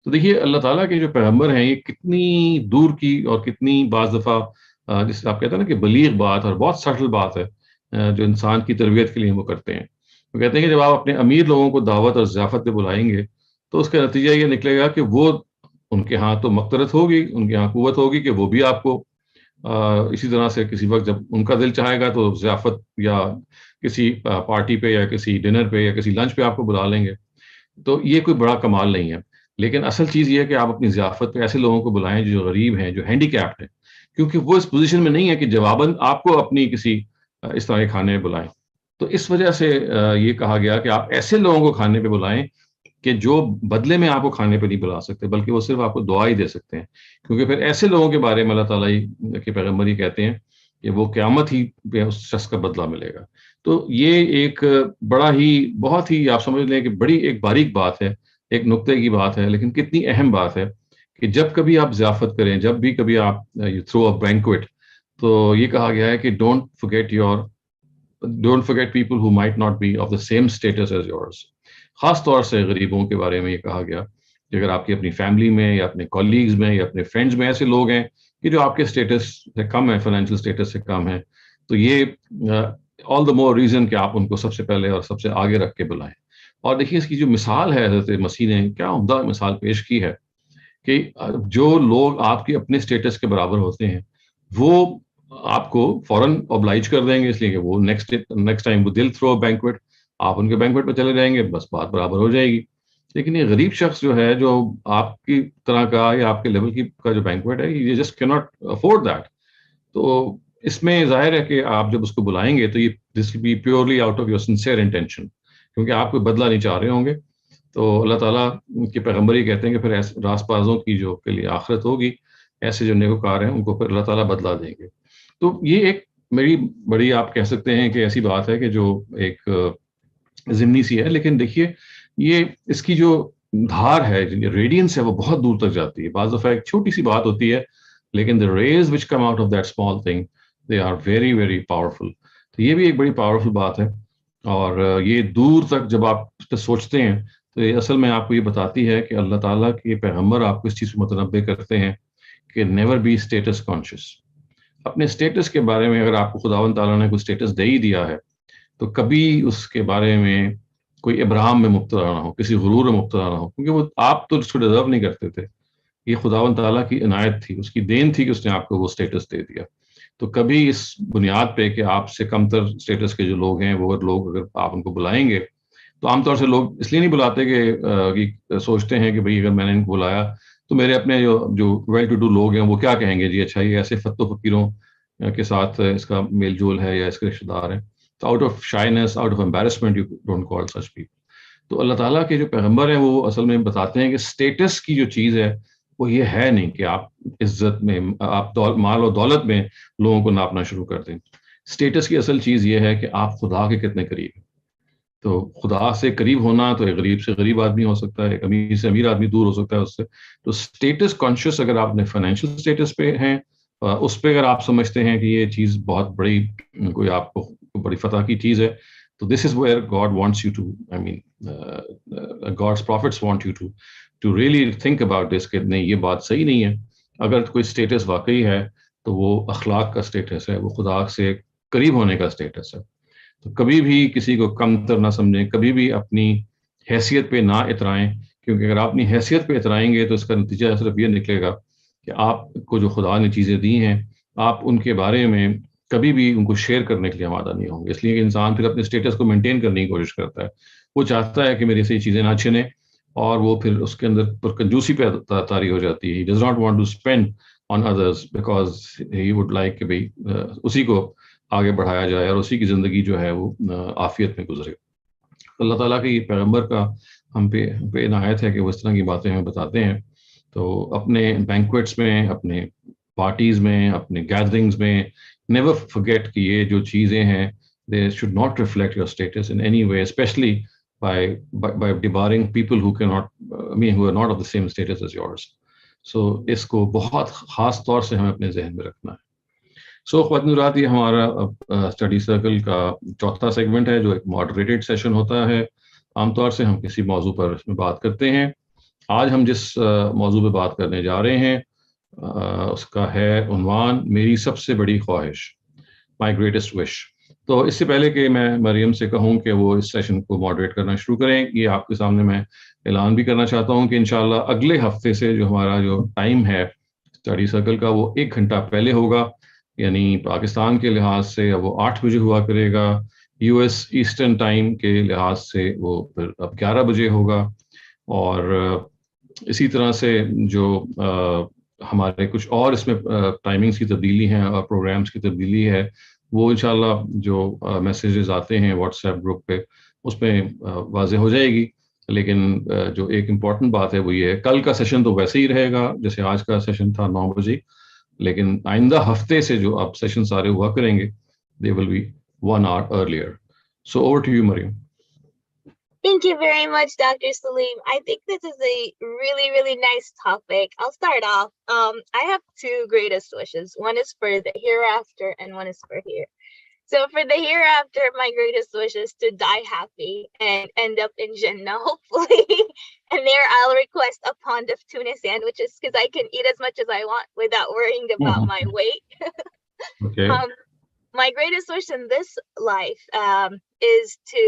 تو دیکھیے اللہ تعالیٰ کے جو پیغمبر ہیں یہ کتنی دور کی اور کتنی بعض دفعہ جس سے آپ کہتے ہیں نا کہ بلیغ بات اور بہت سٹل بات ہے جو انسان کی تربیت کے لیے وہ کرتے ہیں. وہ کہتے ہیں کہ جب آپ اپنے امیر لوگوں کو دعوت اور ضیافت پہ بلائیں گے تو اس کا نتیجہ یہ نکلے گا کہ وہ ان کے ہاں تو مقترت ہوگی، ان کے ہاں قوت ہوگی کہ وہ بھی آپ کو اسی طرح سے کسی وقت جب ان کا دل چاہے گا تو ضیافت یا کسی پارٹی پہ یا کسی ڈنر پہ یا کسی لنچ پہ آپ کو بلا لیں گے. تو یہ کوئی بڑا کمال نہیں ہے. لیکن اصل چیز یہ ہے کہ آپ اپنی ضیافت پہ ایسے لوگوں کو بلائیں جو غریب ہیں، جو ہینڈی کیپڈ ہیں، کیونکہ وہ اس پوزیشن میں نہیں ہے کہ جواباً آپ کو اپنی کسی اس طرح کے کھانے میں بلائیں. تو اس وجہ سے یہ کہا گیا کہ آپ ایسے لوگوں کو کھانے پہ بلائیں کہ جو بدلے میں آپ کو کھانے پہ نہیں بلا سکتے بلکہ وہ صرف آپ کو دعا ہی دے سکتے ہیں. کیونکہ پھر ایسے لوگوں کے بارے میں اللہ تعالیٰ کے پیغمبر ہی کہتے ہیں کہ وہ قیامت ہی پہ اس شخص کا بدلہ ملے گا. تو یہ ایک بڑا ہی بہت ہی آپ سمجھ لیں کہ بڑی ایک باریک بات ہے، ایک نقطے کی بات ہے، لیکن کتنی اہم بات ہے کہ جب کبھی آپ ضیافت کریں، جب بھی کبھی آپ تھرو اے بینکویٹ، تو یہ کہا گیا ہے کہ don't forget people who might not be of the same status as yours. خاص طور سے غریبوں کے بارے میں یہ کہا گیا کہ اگر آپ کی اپنی فیملی میں یا اپنے کولیگز میں یا اپنے فرینڈز میں ایسے لوگ ہیں کہ جو آپ کے اسٹیٹس سے کم ہیں، فائنینشیل اسٹیٹس سے کم ہیں، تو یہ آل دا مور ریزن کہ آپ ان کو سب سے پہلے اور سب سے آگے رکھ کے بلائیں. اور دیکھیے اس کی جو مثال ہے حضرت مسیح نے کیا عمدہ مثال پیش کی ہے کہ جو لوگ آپ کے اپنے اسٹیٹس کے برابر ہوتے ہیں وہ آپ کو فوراً oblige کر دیں گے، اس لیے کہ وہ نیکسٹ ٹائم وہ دل تھرو بینکویٹ، آپ ان کے بینکویٹ پہ چلے جائیں گے، بس بات برابر ہو جائے گی. لیکن یہ غریب شخص جو ہے، جو آپ کی طرح کا یا آپ کے لیول کی کا جو بینکویٹ ہے، یہ جسٹ کی ناٹ افورڈ دیٹ. تو اس میں ظاہر ہے کہ آپ جب اس کو بلائیں گے تو یہ this will be purely out of your sincere intention, کیونکہ آپ کوئی بدلہ نہیں چاہ رہے ہوں گے. تو اللہ تعالیٰ کے پیغمبر ہی کہتے ہیں کہ پھر ایسے راست بازوں کی جو کے لیے آخرت ہوگی، ایسے جو نیکوکار ہیں ان کو پھر اللہ تعالیٰ بدلہ دیں گے. تو یہ ایک میری بڑی آپ کہہ سکتے ہیں کہ ایسی بات ہے کہ جو ایک ضمنی سی ہے، لیکن دیکھیے یہ اس کی جو دھار ہے، ریڈینس ہے، وہ بہت دور تک جاتی ہے. بعض دفعہ ایک چھوٹی سی بات ہوتی ہے لیکن the rays which come out of that small thing they are very very powerful. تو یہ بھی ایک بڑی پاورفل بات ہے. اور یہ دور تک جب آپ اس پہ سوچتے ہیں تو یہ اصل میں آپ کو یہ بتاتی ہے کہ اللہ تعالیٰ کے پیغمبر آپ کو اس چیز کو متنبع کرتے ہیں کہ نیور بی اسٹیٹس کانشیس. اپنے اسٹیٹس کے بارے میں اگر آپ کو خداوند تعالیٰ نے کوئی اسٹیٹس دے ہی دیا ہے تو کبھی اس کے بارے میں کوئی ابرام میں مبتلا نہ ہو، کسی غرور میں مبتلا نہ ہو، کیونکہ وہ آپ تو اس کو ڈیزرو نہیں کرتے تھے. یہ خداوند تعالیٰ کی عنایت تھی، اس کی دین تھی کہ اس نے آپ کو وہ اسٹیٹس دے دیا. تو کبھی اس بنیاد پہ کہ آپ سے کم تر اسٹیٹس کے جو لوگ ہیں وہ اگر آپ ان کو بلائیں گے تو عام طور سے لوگ اس لیے نہیں بلاتے کہ سوچتے ہیں کہ بھئی اگر میں نے ان کو بلایا تو میرے اپنے جو ویل ٹو ڈو لوگ ہیں وہ کیا کہیں گے، جی اچھا یہ ایسے فتو فقیروں کے ساتھ اس کا میل جول ہے یا اس کے رشتے دار ہیں. تو out of shyness, out of embarrassment you don't call such people. تو اللہ تعالیٰ کے جو پیغمبر ہیں وہ اصل میں بتاتے ہیں کہ اسٹیٹس کی جو چیز ہے وہ یہ ہے نہیں کہ آپ عزت میں، آپ مال و دولت میں لوگوں کو ناپنا شروع کر دیں. اسٹیٹس کی اصل چیز یہ ہے کہ آپ خدا کے کتنے قریب ہیں. تو خدا سے قریب ہونا تو ایک غریب سے غریب آدمی ہو سکتا ہے، ایک امیر سے امیر آدمی دور ہو سکتا ہے اس سے. تو اسٹیٹس کانشیس اگر آپ نے فائنینشیل اسٹیٹس پہ ہیں، اس پہ اگر آپ سمجھتے ہیں کہ یہ چیز بہت بڑی کوئی آپ کو بڑی فتح کی چیز ہے، تو this is where God wants you to, I mean God's prophets want you to really think about this کہ نہیں یہ بات صحیح نہیں ہے. اگر کوئی اسٹیٹس واقعی ہے تو وہ اخلاق کا اسٹیٹس ہے، وہ خدا سے قریب ہونے کا اسٹیٹس ہے. تو کبھی بھی کسی کو کم تر نہ سمجھیں، کبھی بھی اپنی حیثیت پہ نہ اترائیں، کیونکہ اگر آپ اپنی حیثیت پہ اترائیں گے تو اس کا نتیجہ صرف یہ نکلے گا کہ آپ کو جو خدا نے چیزیں دی ہیں آپ ان کے بارے میں کبھی بھی ان کو شیئر کرنے کے لیے آمادہ نہیں ہوں گے. اس لیے کہ انسان پھر اپنے اسٹیٹس کو مینٹین کرنے کی کوشش کرتا ہے، وہ چاہتا ہے کہ میری سے یہ چیزیں نہ چھنیں، اور وہ پھر اس کے اندر پرکنجوسی پہ طاری ہو جاتی ہے. He does not want to spend on others because he would like کہ بھئی اسی کو آگے بڑھایا جائے اور اسی کی زندگی جو ہے وہ عافیت میں گزرے. اللہ تعالیٰ کی پیغمبر کا ہم پہ عنایت ہے کہ وہ اس طرح کی باتیں ہمیں بتاتے ہیں. تو اپنے بینکویٹس میں، اپنے پارٹیز میں، اپنے گیدرنگز میں نیور forget کہ یہ جو چیزیں ہیں they should not reflect your status in any way, especially by debarring people who cannot who are not of the same status as yours. So اس کو بہت خاص طور سے ہمیں اپنے ذہن میں رکھنا ہے. سو خواتین رات، یہ ہمارا اسٹڈی سرکل کا چوتھا سیگمنٹ ہے جو ایک ماڈریٹڈ سیشن ہوتا ہے. عام طور سے ہم کسی موضوع پر اس میں بات کرتے ہیں آج ہم جس موضوع پہ بات کرنے جا رہے ہیں اس کا ہے عنوان میری سب سے بڑی خواہش، مائی گریٹسٹ وش. تو اس سے پہلے کہ میں مریم سے کہوں کہ وہ اس سیشن کو ماڈریٹ کرنا شروع کریں، یہ آپ کے سامنے میں اعلان بھی کرنا چاہتا ہوں کہ انشاءاللہ اگلے ہفتے سے جو ہمارا جو ٹائم ہے اسٹڈی سرکل کا وہ 1 گھنٹہ پہلے ہوگا، یعنی پاکستان کے لحاظ سے اب وہ 8 بجے ہوا کرے گا، یو ایس ایسٹرن ٹائم کے لحاظ سے وہ پھر اب 11 بجے ہوگا. اور اسی طرح سے جو ہمارے کچھ اور اس میں ٹائمنگز کی تبدیلی ہیں اور پروگرامز کی تبدیلی ہے، وہ انشاءاللہ جو میسیجز آتے ہیں واٹس ایپ گروپ پہ اس میں واضح ہو جائے گی. لیکن جو ایک امپورٹنٹ بات ہے وہ یہ ہے، کل کا سیشن تو ویسے ہی رہے گا جیسے آج کا سیشن تھا 9 بجے، لیکن آئندہ ہفتے سے جو اب سیشن سارے ہوا کریں گے they will be 1 hour earlier. So over to you, Mariam. Thank you very much, Dr. Salim. I think this is a really, really nice topic. I'll start off. I have two greatest wishes. One is for the hereafter and one is for here. So for the hereafter, my greatest wish is to die happy and end up in Jannah, hopefully. And there I'll request a pond of tuna sandwiches because I can eat as much as I want without worrying about my weight. Okay. My greatest wish in this life is to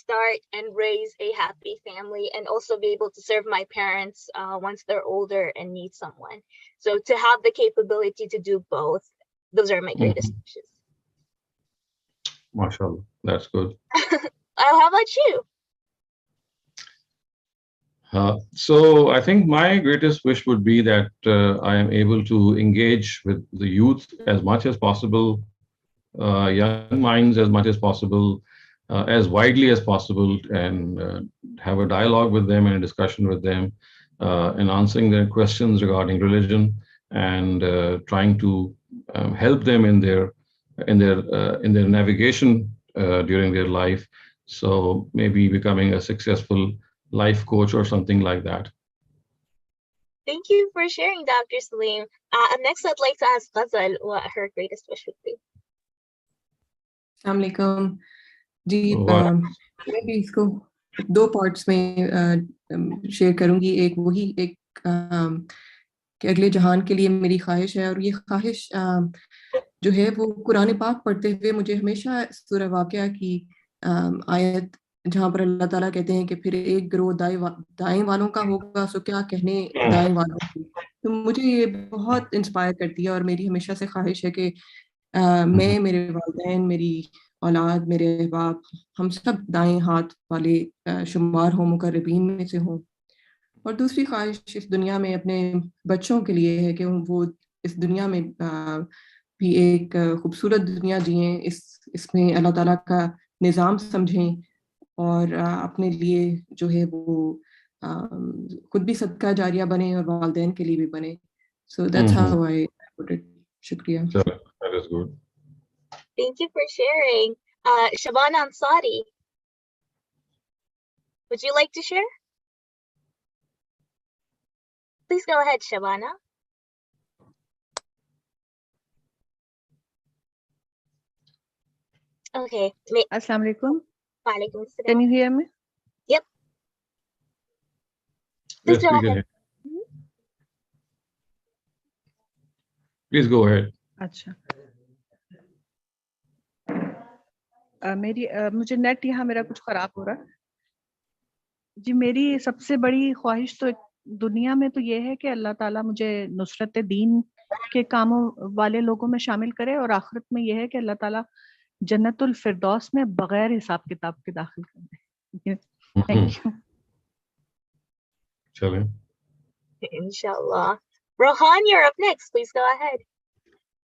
start and raise a happy family and also be able to serve my parents once they're older and need someone. So to have the capability to do both, those are my greatest wishes. MashaAllah, that's good. How about you? So I think my greatest wish would be that I am able to engage with the youth as much as possible, young minds as much as possible, as widely as possible, and have a dialogue with them and a discussion with them, and answering their questions regarding religion, and trying to help them in their navigation during their life. So maybe becoming a successful life coach or something like that. Thank you for sharing, Dr. Salim. Next, I'd like to ask Ghazal what her greatest wish would be. السلام علیکم جی. میں بھی اس کو 2 parts میں share کروں گی. ایک وہی ایک کہ اگلے جہان کے لیے میری خواہش ہے، اور یہ خواہش جو ہے وہ قرآن پاک پڑھتے ہوئے مجھے ہمیشہ سورہ واقعہ کی آیت جہاں پر اللہ تعالیٰ کہتے ہیں کہ پھر ایک گروہ دائیں والوں کا ہوگا سو کیا کہنے دائیں والوں کی، تو مجھے یہ بہت انسپائر کرتی ہے. اور میری ہمیشہ سے خواہش ہے کہ میں، میرے والدین، میری اولاد، میرے احباب، ہم سب دائیں ہاتھ والے شمار ہوں، مقربین میں سے ہوں. اور دوسری خواہش اس دنیا میں اپنے بچوں کے لیے ہے کہ وہ اس دنیا میں بھی ایک خوبصورت دنیا جئیں، اس میں اللہ تعالیٰ کا نظام سمجھیں اور اپنے لیے جو ہے وہ خود بھی صدقہ جاریہ بنے اور والدین کے لیے بھی بنے. So that's how I put it. شکریہ. That is good. Thank you for sharing. Shabana Ansari, would you like to share? Please go ahead, Shabana. Okay. Assalamu alaikum. Walaikum assalam. Can you hear me? Yep. Please go ahead. Please go ahead. اچھا مجھے net یہاں میرا کچھ خراب ہو رہا ہے جی. میری سب سے بڑی خواہش تو دنیا میں تو یہ ہے کہ اللہ تعالیٰ مجھے نصرت دین کے کاموں والے لوگوں میں شامل کرے، اور آخرت میں یہ ہے کہ اللہ تعالیٰ جنت الفردوس میں بغیر حساب کتاب کے داخل کر دے. Thank you. چلیں. Inshallah. Rohan, you're up next. Please go ahead.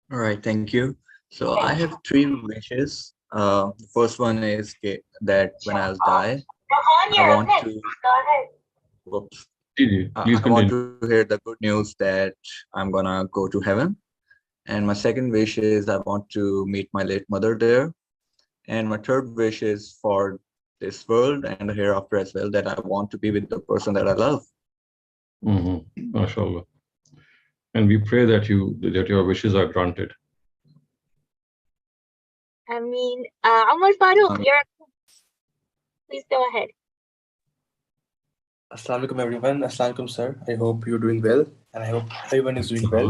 All right, thank you. So I have 3 wishes. The first one is that when I'll die, I want to. Go ahead. Whoops. Please I want to hear the good news that I'm gonna go to heaven. And my second wish is I want to meet my late mother there. And my third wish is for this world and the hereafter as well, that I want to be with the person that I love. MashaAllah. And we pray that your wishes are granted. I mean, Umar Farooq, you're up. Please go ahead. Assalamu alaikum everyone. Assalamu alaikum sir. I hope you're doing well and I hope everyone is doing well.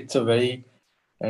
it's a very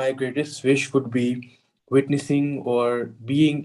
my greatest wish would be witnessing or being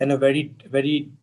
and a very very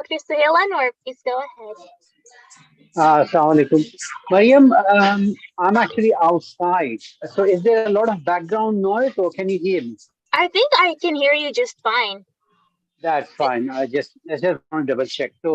Dr. Suhail Anwar, please go ahead. Assalamu alaikum. Mariam, I'm actually outside. So is there a lot of background noise or can you hear me? I think I can hear you just fine. That's fine. I just want to double check. So,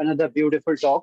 Another beautiful talk.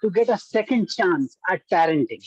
to get a second chance at parenting.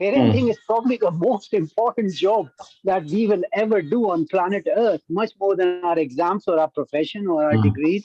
parenting is probably the most important job that we will ever do on planet Earth, much more than our exams or our profession or our degrees.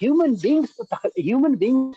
human beings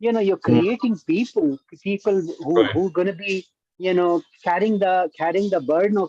you're creating people who going to be, carrying the burden of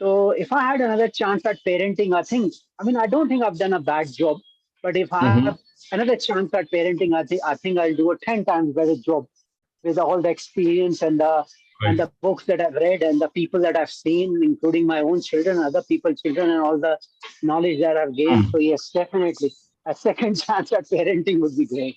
So if I had another chance at parenting, I don't think I've done a bad job, but if I have another chance at parenting, I think I'll do a 10 times better job with all the experience and the books that I've read and the people that I've seen, including my own children, other people's children, and all the knowledge that I've gained. So yes, definitely a second chance at parenting would be great.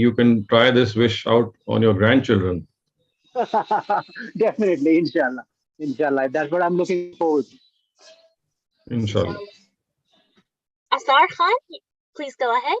you can try this wish out on your grandchildren. Definitely, inshallah. That's what I'm looking forward to. Inshallah. Asar Khan, please go ahead.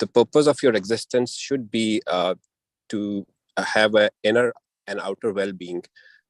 the purpose of your existence should be to have an inner and outer well-being.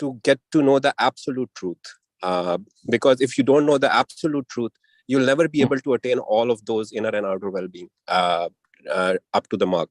to get to know the absolute truth, because if you don't know the absolute truth, you'll never be able to attain all of those inner and outer well-being up to the mark.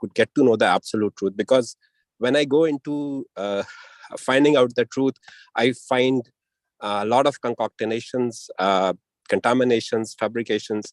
could get to know the absolute truth, because when I go into finding out the truth, I find a lot of concatenations contaminations, fabrications.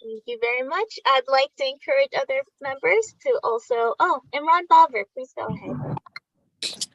Thank you very much. I'd like to encourage other members to also. Oh, Imran Baver, please go ahead.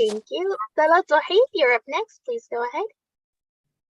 Thank you. Salah Tawheed, you're up next. Please go ahead.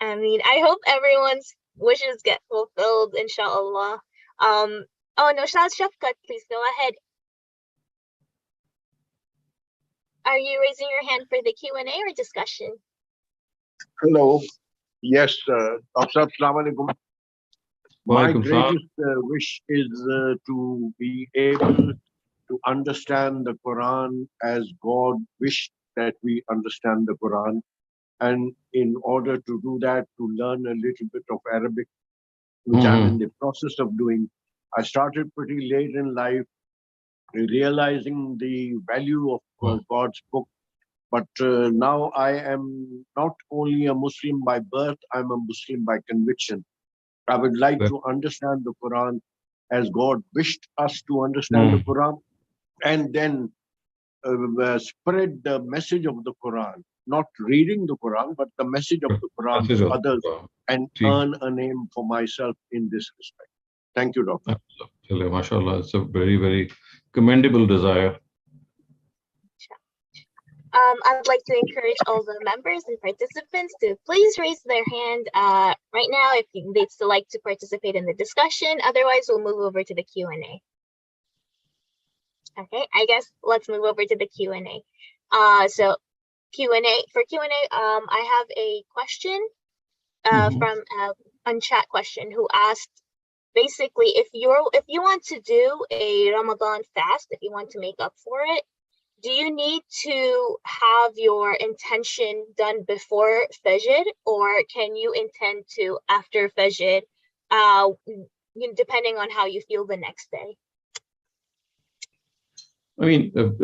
I mean, I hope everyone's wishes get fulfilled, inshallah. Oh, no, Shaz Shafkat, please go ahead. Are you raising your hand for the Q&A or discussion? Hello. Yes, Dr. Assalamu alaikum. My greatest wish is to be able to understand the Quran as God wished that we understand the Quran. And in order to do that, to learn a little bit of Arabic, which I'm in the process of doing. I started pretty late in life, realizing the value of God's book. But now I am not only a Muslim by birth, I'm a Muslim by conviction. I would like to understand the Quran as God wished us to understand the Quran, and then spread the message of the Quran, not reading the Quran, but the message of the Quran to others, and earn a name for myself in this respect. Thank you, Doctor. MashaAllah, it's a very, very commendable desire. I'd like to encourage all the members and participants to please raise their hand right now if they'd still like to participate in the discussion. Otherwise, we'll move over to the Q&A. Okay, I guess let's move over to the Q&A. So for Q&A, I have a question from a chat question who asked, basically, if you want to do a Ramadan fast, if you want to make up for it, do you need to have your intention done before Fajr, or can you intend to after Fajr, depending on how you feel the next day? I mean,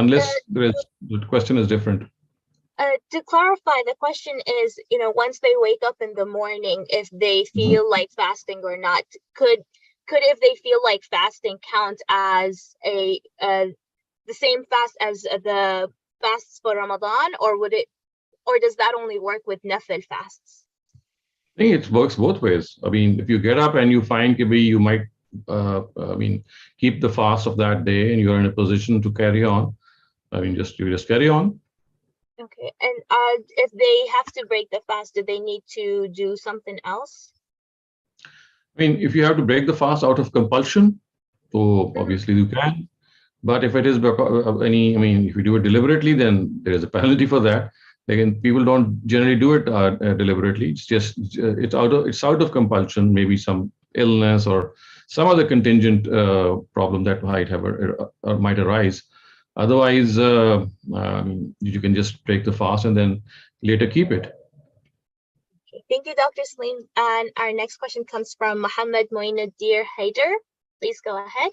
Unless the question is different. To clarify, the question is, once they wake up in the morning, if they feel like fasting or not, could if they feel like fasting count as the same fast as the fasts for Ramadan, or does that only work with nafil fasts? I think it works both ways. I mean, if you get up and you find that you might keep the fast of that day and you're in a position to carry on, I mean, you just carry on. Okay, and if they have to break the fast, do they need to do something else? I mean, if you have to break the fast out of compulsion, so obviously you can. But if it is if you do it deliberately, then there is a penalty for that. Again, people don't generally do it deliberately. It's just it's out of compulsion, maybe some illness or some other contingent problem that might arise. Otherwise, you can just break the fast and then later keep it. Okay. Thank you, Dr. Salim. And our next question comes from Muhammad Moinuddin Haider. Please go ahead.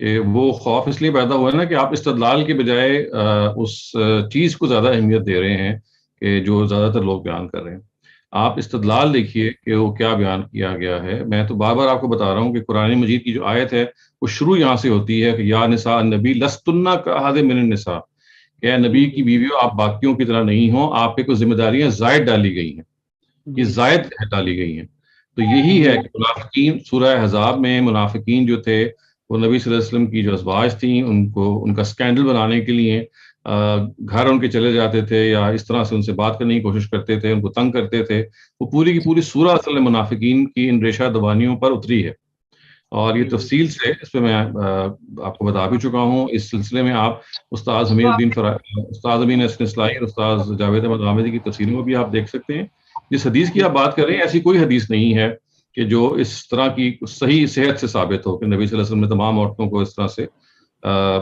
کہ وہ خوف اس لیے پیدا ہوا ہے نا کہ آپ استدلال کے بجائے اس چیز کو زیادہ اہمیت دے رہے ہیں کہ جو زیادہ تر لوگ بیان کر رہے ہیں. آپ استدلال دیکھیے کہ وہ کیا بیان کیا گیا ہے. میں تو بار بار آپ کو بتا رہا ہوں کہ قرآن مجید کی جو آیت ہے وہ شروع یہاں سے ہوتی ہے کہ یا نساء النبی لستن کاحد من النساء، کہ اے نبی کی بیویوں آپ باقیوں کی طرح نہیں ہوں، آپ پہ کچھ ذمہ داریاں زائد ڈالی گئی ہیں، یہ زائد ڈالی گئی ہیں. تو یہی ہے کہ منافقین، سورہ احزاب میں منافقین جو تھے وہ نبی صلی اللہ علیہ وسلم کی جو ازواج تھیں ان کا اسکینڈل بنانے کے لیے گھر ان کے چلے جاتے تھے یا اس طرح سے ان سے بات کرنے کی کوشش کرتے تھے، ان کو تنگ کرتے تھے. وہ پوری کی پوری سورہ اصل میں منافقین کی ان ریشہ دبانیوں پر اتری ہے، اور یہ تفصیل سے اس پہ میں آپ کو بتا بھی چکا ہوں. اس سلسلے میں آپ استاد امین احسن اصلاحی اور استاد جاوید احمد غامدی کی تفسیروں میں بھی آپ دیکھ سکتے ہیں. جس حدیث کی آپ بات کر رہے ہیں ایسی کوئی حدیث نہیں ہے کہ جو اس طرح کی صحیح صحت سے ثابت ہو کہ نبی صلی اللہ علیہ وسلم نے تمام عورتوں کو اس طرح سے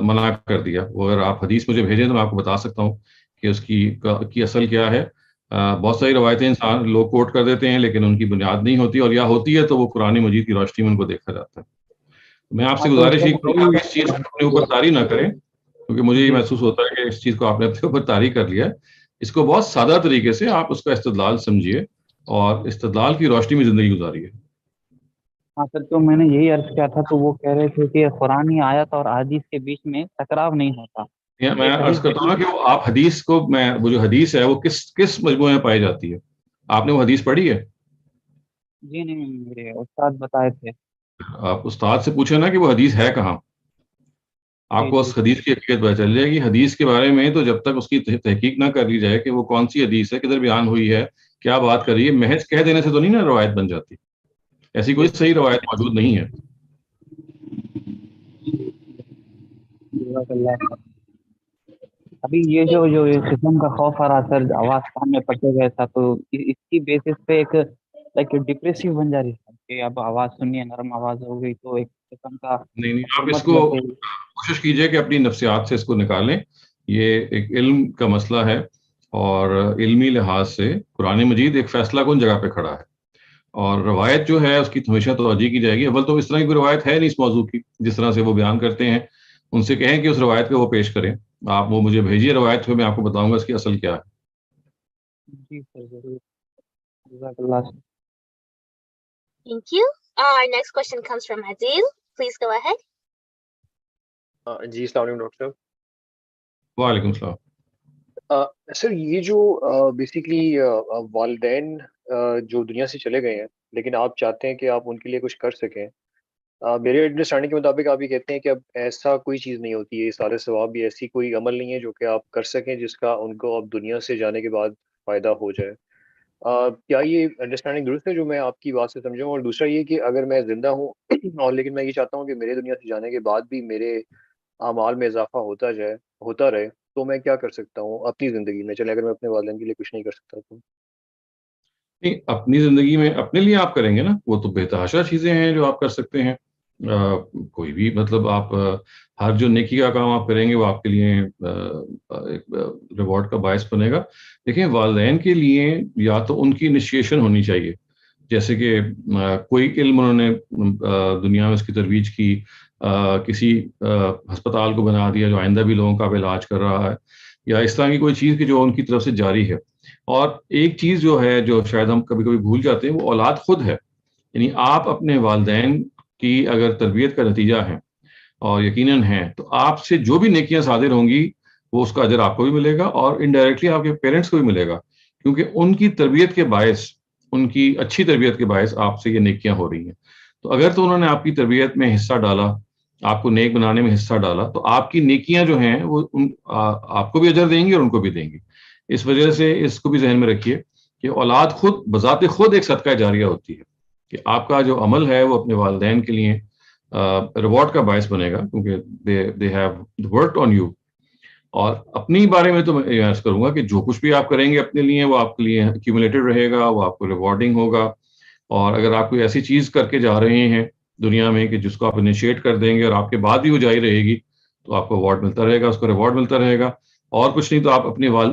منع کر دیا. وہ اگر آپ حدیث مجھے بھیجیں تو میں آپ کو بتا سکتا ہوں کہ اس کی اصل کیا ہے. بہت ساری روایتیں انسان لوگ کوٹ کر دیتے ہیں لیکن ان کی بنیاد نہیں ہوتی، اور یا ہوتی ہے تو وہ قرآن مجید کی روشنی میں ان کو دیکھا جاتا ہے. میں آپ سے گزارش یہ کروں گا کہ اس چیز کو اپنے اوپر طاری نہ کریں، کیونکہ مجھے یہ محسوس ہوتا ہے کہ اس چیز کو آپ نے اپنے اوپر طاری کر لیا. اس کو بہت سادہ طریقے سے آپ اس کا استدلال سمجھیے اور استدلال کی روشنی میں زندگی گزاریے. ہاں سر، تو میں نے یہی عرض کیا تھا، تو وہ کہہ رہے تھے کہ قرآنی آیت اور حدیث کے بیچ میں ٹکراؤ نہیں ہوتا. میں عرض کرتا ہوں نا کہ وہ آپ حدیث کو، وہ جو حدیث ہے وہ کس مجموعے میں پائی جاتی ہے؟ آپ نے وہ حدیث پڑھی ہے؟ جی نہیں، میرے استاد بتائے تھے. آپ استاد سے پوچھیں نا کہ وہ حدیث ہے کہاں، آپ کو اس حدیث کی حقیقت پتہ چل جائے گی. حدیث کے بارے میں تو جب تک اس کی تحقیق نہ کر لی جائے کہ وہ کون سی حدیث ہے، کدھر بیان ہوئی ہے، کیا بات کر رہی ہے، محض کہہ دینے سے تو نہیں نا روایت بن جاتی. ایسی کوئی صحیح روایت موجود نہیں ہے. ابھی یہ جو قسم کا خوف آ رہا سر، آواز کان میں پڑتے گئے تھا، تو اس کی بیسس پہ ایک لائک ڈپریسو بن جا رہی ہے کہ اب آواز سنیے، نرم آواز ہو گئی تو ایک قسم کا نہیں، آپ اس کو کوشش کیجئے کہ اپنی نفسیات سے اس کو نکالیں. یہ ایک علم کا مسئلہ ہے، اور علمی لحاظ سے قرآن مجید ایک فیصلہ کن جگہ پہ کھڑا ہے، اور روایت جو ہے اس کی ہمیشہ توجہ کی جائے گی. اول تو اس طرح کی کوئی روایت ہے نہیں اس موضوع کی جس طرح سے وہ بیان کرتے ہیں. ان سے کہیں کہ اس روایت کو وہ پیش کریں. آپ وہ مجھے بھیجیے روایت پہ، میں آپ کو بتاؤں گا اس کی اصل کیا ہے. جی سر، ضرور. جزاک اللہ. Thank you. Our next question comes from Adil. Please go ahead. جی السلام علیکم ڈاکٹر صاحب. وعلیکم السلام. سر یہ جو بیسیکلی والدین جو دنیا سے چلے گئے ہیں لیکن آپ چاہتے ہیں کہ آپ ان کے لیے کچھ کر سکیں، میرے انڈرسٹینڈنگ کے مطابق آپ یہ کہتے ہیں کہ اب ایسا کوئی چیز نہیں ہوتی ہے، سارے ثواب بھی ایسی کوئی عمل نہیں ہے جو کہ آپ کر سکیں جس کا ان کو اب دنیا سے جانے کے بعد فائدہ ہو جائے. کیا یہ انڈرسٹینڈنگ درست ہے جو میں آپ کی بات سے سمجھوں؟ اور دوسرا یہ کہ اگر میں زندہ ہوں اور لیکن میں یہ چاہتا ہوں کہ میرے دنیا سے جانے کے بعد بھی میرے اعمال میں اضافہ ہوتا رہے، تو میں کیا کر سکتا ہوں اپنی زندگی میں؟ چلے اگر میں اپنے والدین کے لیے کچھ نہیں کر سکتا تو نہیں، اپنی زندگی میں اپنے لیے آپ کریں گے نا، وہ تو بے تحاشا چیزیں ہیں جو آپ کر سکتے ہیں. کوئی بھی مطلب آپ ہر جو نیکی کا کام آپ کریں گے وہ آپ کے لیے ایک ریوارڈ کا باعث بنے گا. دیکھیں، والدین کے لیے یا تو ان کی انیشیشن ہونی چاہیے، جیسے کہ کوئی علم انہوں نے دنیا میں اس کی ترویج کی، کسی ہسپتال کو بنا دیا جو آئندہ بھی لوگوں کا علاج کر رہا ہے، یا اس طرح کی کوئی چیز کہ جو ان کی طرف سے جاری ہے. اور ایک چیز جو ہے جو شاید ہم کبھی کبھی بھول جاتے ہیں، وہ اولاد خود ہے. یعنی آپ اپنے والدین کی اگر تربیت کا نتیجہ ہیں اور یقیناً ہیں، تو آپ سے جو بھی نیکیاں صادر ہوں گی وہ اس کا اجر آپ کو بھی ملے گا اور انڈائریکٹلی آپ کے پیرنٹس کو بھی ملے گا، کیونکہ ان کی تربیت کے باعث، ان کی اچھی تربیت کے باعث آپ سے یہ نیکیاں ہو رہی ہیں. تو اگر تو انہوں نے آپ کی تربیت میں حصہ ڈالا، آپ کو نیک بنانے میں حصہ ڈالا، تو آپ کی نیکیاں جو ہیں وہ آپ کو بھی اجر دیں گی اور ان کو بھی دیں گی. اس وجہ سے اس کو بھی ذہن میں رکھیے کہ اولاد خود بذات خود ایک صدقہ جاریہ ہوتی ہے، کہ آپ کا جو عمل ہے وہ اپنے والدین کے لیے ریوارڈ کا باعث بنے گا، کیونکہ they have worked on you. اور اپنی بارے میں تو میں یہ عرض کروں گا کہ جو کچھ بھی آپ کریں گے اپنے لیے وہ آپ کے لیے ایکیومولیٹڈ رہے گا، وہ آپ کو ریوارڈنگ ہوگا. اور اگر آپ کوئی ایسی چیز کر کے جا رہے ہیں دنیا میں کہ جس کو آپ انیشیٹ کر دیں گے اور آپ کے بعد بھی وہ جاری رہے گی، تو آپ کو ایوارڈ ملتا رہے گا، اس کو ریوارڈ ملتا رہے گا. اور کچھ نہیں تو آپ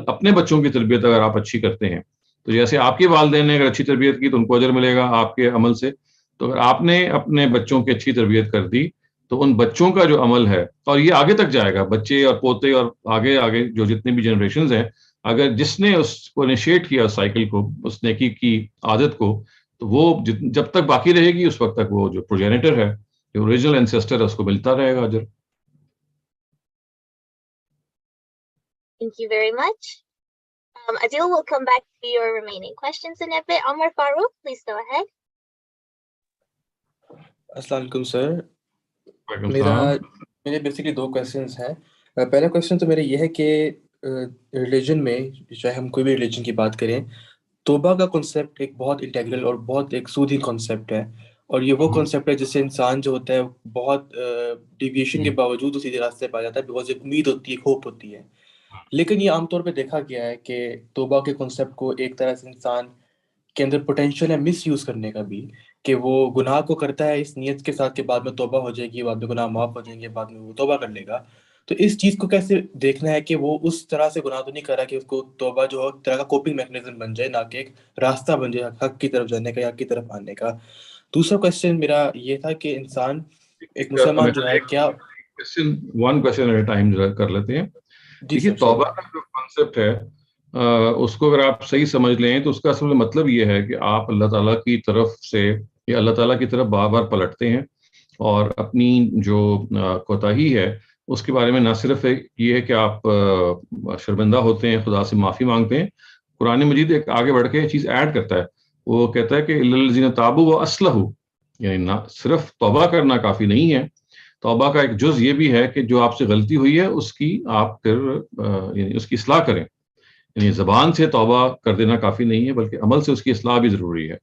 اپنے بچوں کی تربیت اگر آپ اچھی کرتے ہیں، تو جیسے آپ کے والدین نے اگر اچھی تربیت کی تو ان کو اجر ملے گا آپ کے عمل سے. تو اگر آپ نے اپنے بچوں کی اچھی تربیت کر دی تو ان بچوں کا جو عمل ہے، اور یہ آگے تک جائے گا، بچے اور پوتے اور آگے آگے جو جتنے بھی جنریشنز ہیں، اگر جس نے اس کو انیشیٹ کیا سائیکل کو، اس نیکی کی عادت کو، تو وہ جب تک باقی رہے گی اس وقت تک وہ جو پروجینیٹر ہے، جو اوریجنل اینسیسٹر ہے، اس کو ملتا رہے گا اجر. Thank you very much. Adil will come back to your remaining questions in a bit. Omar Farouk, please go ahead. السلام علیکم سر. وعلیکم السلام. میرے بیسکلی 2 کویشچنس ہیں. پہلا کویشچن تو میرا یہ ہے کہ ریلیجن میں، چاہے ہم کوئی بھی ریلیجن کی بات کریں، توبہ کا کنسیپٹ ایک بہت انٹیگرل اور بہت ایک سودھی کنسیپٹ ہے، اور یہ وہ کنسیپٹ ہے جس سے انسان جو ہوتا ہے بہت ڈیویشن کے باوجود وہ سیدھے راستے پہ آ جاتا ہے، بیکاز ایک امید ہوتی ہے، ایک ہوپ ہوتی ہے. لیکن یہ عام طور پہ دیکھا گیا ہے کہ توبہ کے کنسیپٹ کو ایک طرح سے انسان کے اندر پوٹینشیل ہے مس یوز کرنے کا بھی، کہ وہ گناہ کو کرتا ہے اس نیت کے ساتھ کہ بعد میں توبہ ہو جائے گی، بعد میں گناہ معاف ہو جائیں گے، بعد میں وہ توبہ کر لے گا. تو اس چیز کو کیسے دیکھنا ہے کہ وہ اس طرح سے گناہ تو نہیں کر رہا کہ اس کو توبہ جو ہے ایک طرح کا کوپنگ میکنزم بن جائے، نہ کہ ایک راستہ بن جائے حق کی طرف جانے کا یا حق کی طرف آنے کا. دوسرا کویشچن میرا یہ تھا کہ انسان ایک مسلمان جو ہے کیا one question at a time کر لیتے ہیں. دیکھیے توبہ کا جو کانسیپٹ ہے اس کو اگر آپ صحیح سمجھ لیں تو اس کا اصل مطلب یہ ہے کہ آپ اللہ تعالیٰ کی طرف سے یا اللہ تعالیٰ کی طرف بار بار پلٹتے ہیں اور اپنی جو کوتاہی ہے اس کے بارے میں نہ صرف یہ ہے کہ آپ شرمندہ ہوتے ہیں، خدا سے معافی مانگتے ہیں. قرآن مجید ایک آگے بڑھ کے چیز ایڈ کرتا ہے، وہ کہتا ہے کہ الذین تابوا واصلحوا، یعنی نہ صرف توبہ کرنا کافی نہیں ہے، توبہ کا ایک جز یہ بھی ہے کہ جو آپ سے غلطی ہوئی ہے اس کی آپ پھر یعنی اس کی اصلاح کریں. یعنی زبان سے توبہ کر دینا کافی نہیں ہے بلکہ عمل سے اس کی اصلاح بھی ضروری ہے.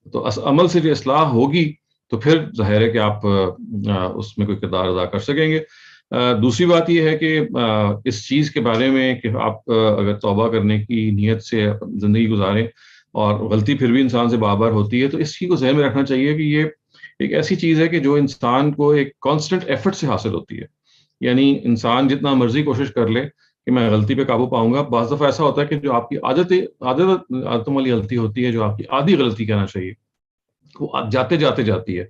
تو عمل سے جو اصلاح ہوگی تو پھر ظاہر ہے کہ آپ اس میں کوئی کردار ادا کر سکیں گے. دوسری بات یہ ہے کہ اس چیز کے بارے میں کہ آپ اگر توبہ کرنے کی نیت سے زندگی گزاریں اور غلطی پھر بھی انسان سے بار بار ہوتی ہے، تو اس چیز کو ذہن میں رکھنا چاہیے کہ یہ ایک ایسی چیز ہے کہ جو انسان کو ایک کانسٹنٹ ایفرٹ سے حاصل ہوتی ہے. یعنی انسان جتنا مرضی کوشش کر لے کہ میں غلطی پہ قابو پاؤں گا، بعض دفعہ ایسا ہوتا ہے کہ جو آپ کی عادتوں والی غلطی ہوتی ہے، جو آپ کی عادی غلطی کہنا چاہیے، وہ جاتے جاتی ہے،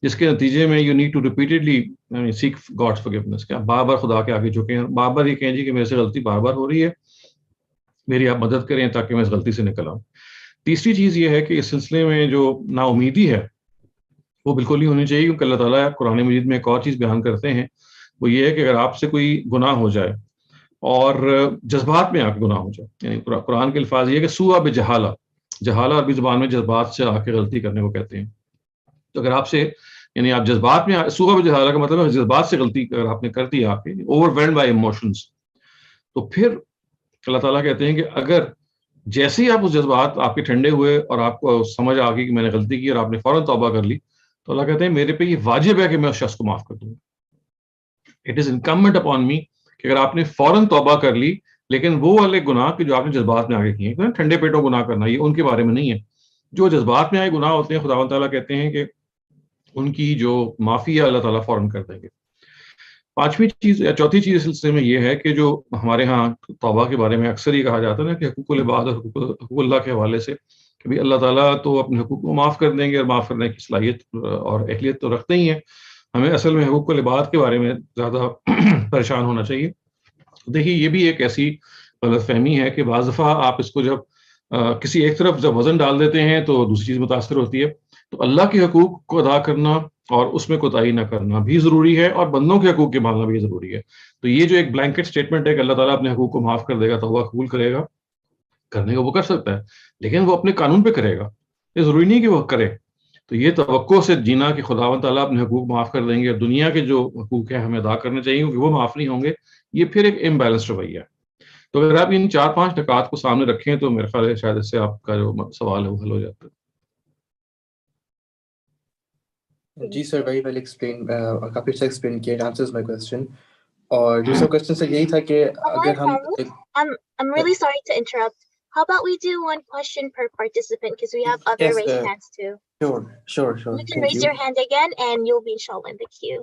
جس کے نتیجے میں you need to repeatedly seek God's forgiveness, کہ آپ بار بار خدا کے آگے جھکیں، بار بار یہ کہیں جی کہ میرے سے غلطی بار بار ہو رہی ہے، میری آپ مدد کریں تاکہ میں اس غلطی سے نکل آؤں. تیسری چیز یہ ہے کہ اس سلسلے میں جو نا امیدی ہے وہ بالکل نہیں ہونی چاہیے، کیونکہ اللہ تعالیٰ قرآن مجید میں ایک اور چیز بیان کرتے ہیں، وہ یہ ہے کہ اگر آپ سے کوئی گناہ ہو جائے اور جذبات میں آپ گناہ ہو جائے، یعنی قرآن کے الفاظ یہ ہے کہ سوا بجہالہ، جہالہ عربی زبان میں جذبات سے آ کے غلطی کرنے کو کہتے ہیں. تو اگر آپ سے یعنی آپ جذبات میں سوا بجہالہ کا مطلب ہے جذبات سے غلطی اگر آپ نے کر دی، آپ کے اوور ویلڈ بائی ایموشنز، تو پھر اللہ تعالیٰ کہتے ہیں کہ اگر جیسے ہی آپ اس جذبات آپ کے ٹھنڈے ہوئے اور آپ کو سمجھ آ گئی کہ میں نے غلطی کی اور آپ نے فوراً توبہ کر لی، تو اللہ کہتے ہیں میرے پہ یہ واجب ہے کہ میں اس شخص کو معاف کر دوں. It is incumbent upon me کہ اگر آپ نے فوراً توبہ کر لی، لیکن وہ والے گناہ کہ جو آپ نے جذبات میں آگے کیے ہیں، ٹھنڈے پیٹوں گناہ کرنا، یہ ان کے بارے میں نہیں ہے. جو جذبات میں آئے گناہ ہوتے ہیں، خداوند تعالیٰ کہتے ہیں کہ ان کی جو معافی ہے اللہ تعالیٰ فوراً کر دیں گے. پانچویں چیز یا چوتھی چیز اس سلسلے میں یہ ہے کہ جو ہمارے ہاں توبہ کے بارے میں اکثر یہ کہا جاتا ہے نا کہ حقوق العباد اور حقوق اللہ کے حوالے سے کہ بھی اللہ تعالیٰ تو اپنے حقوق کو معاف کر دیں گے، اور معاف کرنے کی صلاحیت اور اہلیت تو رکھتے ہی ہیں. ہمیں اصل میں حقوق العباد کے بارے میں زیادہ پریشان ہونا چاہیے. دیکھیے یہ بھی ایک ایسی غلط فہمی ہے کہ بعض دفعہ آپ اس کو جب کسی ایک طرف جب وزن ڈال دیتے ہیں تو دوسری چیز متاثر ہوتی ہے. تو اللہ کے حقوق کو ادا کرنا اور اس میں کوتاہی نہ کرنا بھی ضروری ہے، اور بندوں کے حقوق کے ماننا بھی ضروری ہے. تو یہ جو ایک بلینکٹ سٹیٹمنٹ ہے کہ اللہ تعالیٰ اپنے حقوق کو معاف کر دے گا، توبہ قبول کرے گا، کرنے کو وہ کر سکتا ہے، لیکن وہ اپنے قانون پہ کرے گا، یہ ضروری نہیں کہ وہ کرے. تو یہ توقع سے جینا کہ خداوند تعالیٰ اپنے حقوق معاف کر دیں گے اور دنیا کے جو حقوق ہیں ہمیں ادا کرنے چاہیے کیونکہ وہ معاف نہیں ہوں گے، یہ پھر ایک امبیلنسڈ رویہ ہے. تو اگر آپ ان 4-5 نکات کو سامنے رکھیں تو میرے خیال ہے شاید اس سے آپ کا جو سوال ہے وہ حل ہو جاتا ہے. جی سر، ویری ویل ایکسپلین، کافی اچھا ایکسپلین کیا، اٹ آنسرز مائی کوسچن. اور دوسرا کوسچن سر یہی تھا کہ اگر ہم I'm really sorry to interrupt. How about we do one question per participant because we have other raised hands too. Sure. You can raise your hand again and you'll be shown in the queue.